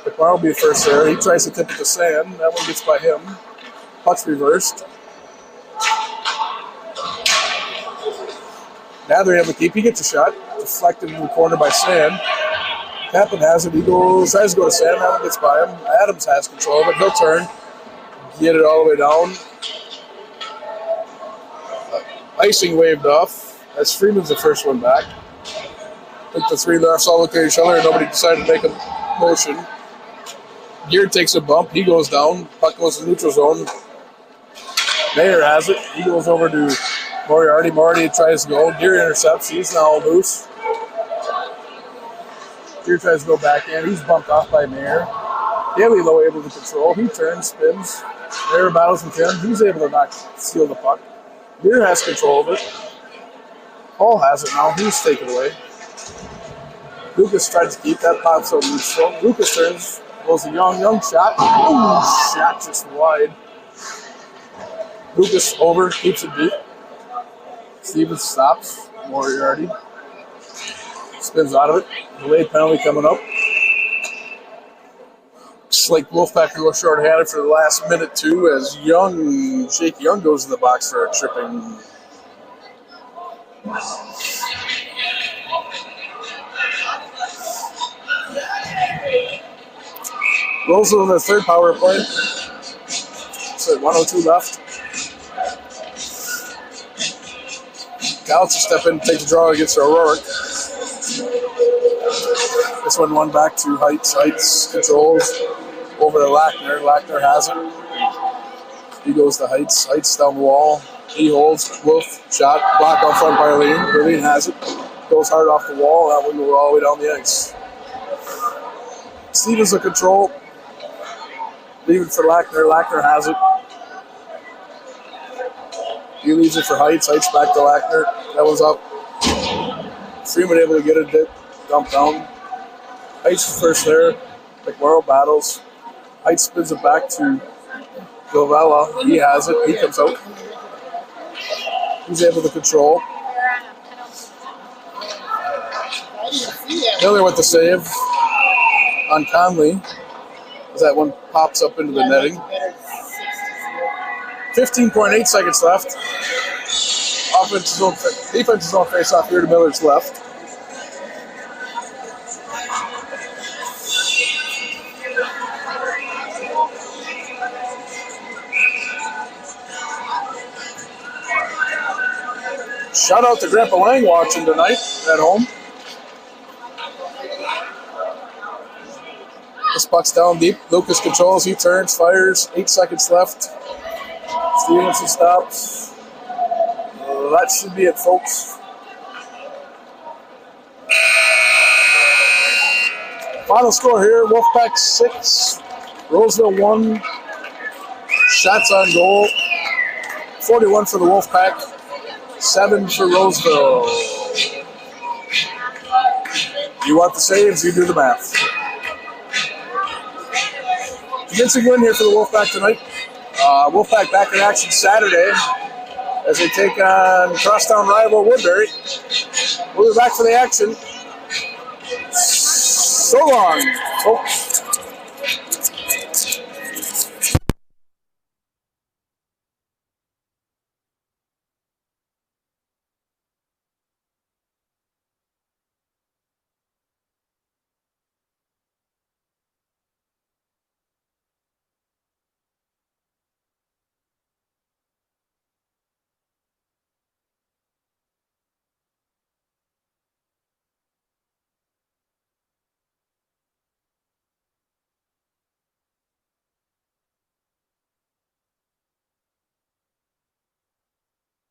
McMorrow will be the first there. He tries to tip it to Sand. That one gets by him. Puck's reversed. Nather able to keep. He gets a shot. Deflected in the corner by Sand. Kaplan has it. He goes, tries to go to Sand. That one gets by him. Adams has control of it. He'll turn. Get it all the way down. Icing waved off. As Freeman's the first one back. I think the three lefts all look at each other and nobody decided to make a motion. Gear takes a bump. He goes down. Puck goes to neutral zone. Mayer has it. He goes over to Moriarty. Moriarty tries to go. Gear intercepts. He's now loose. Gear tries to go back in. He's bumped off by Mayer. Daly low able to control. He turns, spins. Mayer battles with him. He's able to steal the puck. Gear has control of it. Paul has it now. He's taken away. Lucas tries to keep that pops over neutral. Lucas turns. Goes to Young. Young shot. Ooh, shot just wide. Lucas over. Keeps it deep. Stevens stops. Moriarty spins out of it. Delayed penalty coming up. Looks like Wolfpack will go short-handed for the last minute, too, as Jake Young goes to the box for a tripping. Roseville in their third power play. So 1:02 left. Gallus will step in and take the draw against O'Rourke. This one back to Heights. Heights controls over to Lackner. Lackner has it. He goes to Heights. Heights down the wall. He holds. Wolf shot. Blocked out front by Arlene. Arlene has it. Goes hard off the wall. That one goes all the way down the ice. Stevens will control. Leave it for Lackner. Lackner has it. He leaves it for Heights. Heights back to Lackner. That one's up. Freeman able to get it. Dump down. Heights is first there. McMorrow battles. Heights spins it back to Govella. He has it. He comes out. He's able to control. Miller with the save on Conley. As that one pops up into the netting. 15.8 seconds left. Defense is on face-off here to Miller's left. Shout out to Grandpa Lang watching tonight at home. This puck's down deep. Lucas controls. He turns, fires. 8 seconds left. Stevenson stops. That should be it, folks. Final score here, Wolfpack 6, Roseville 1. Shots on goal, 41 for the Wolfpack, 7 for Roseville. You want the saves, you do the math. Convincing win here for the Wolfpack tonight. Wolfpack back in action Saturday as they take on crosstown rival Woodbury. We'll be back for the action. So long, folks.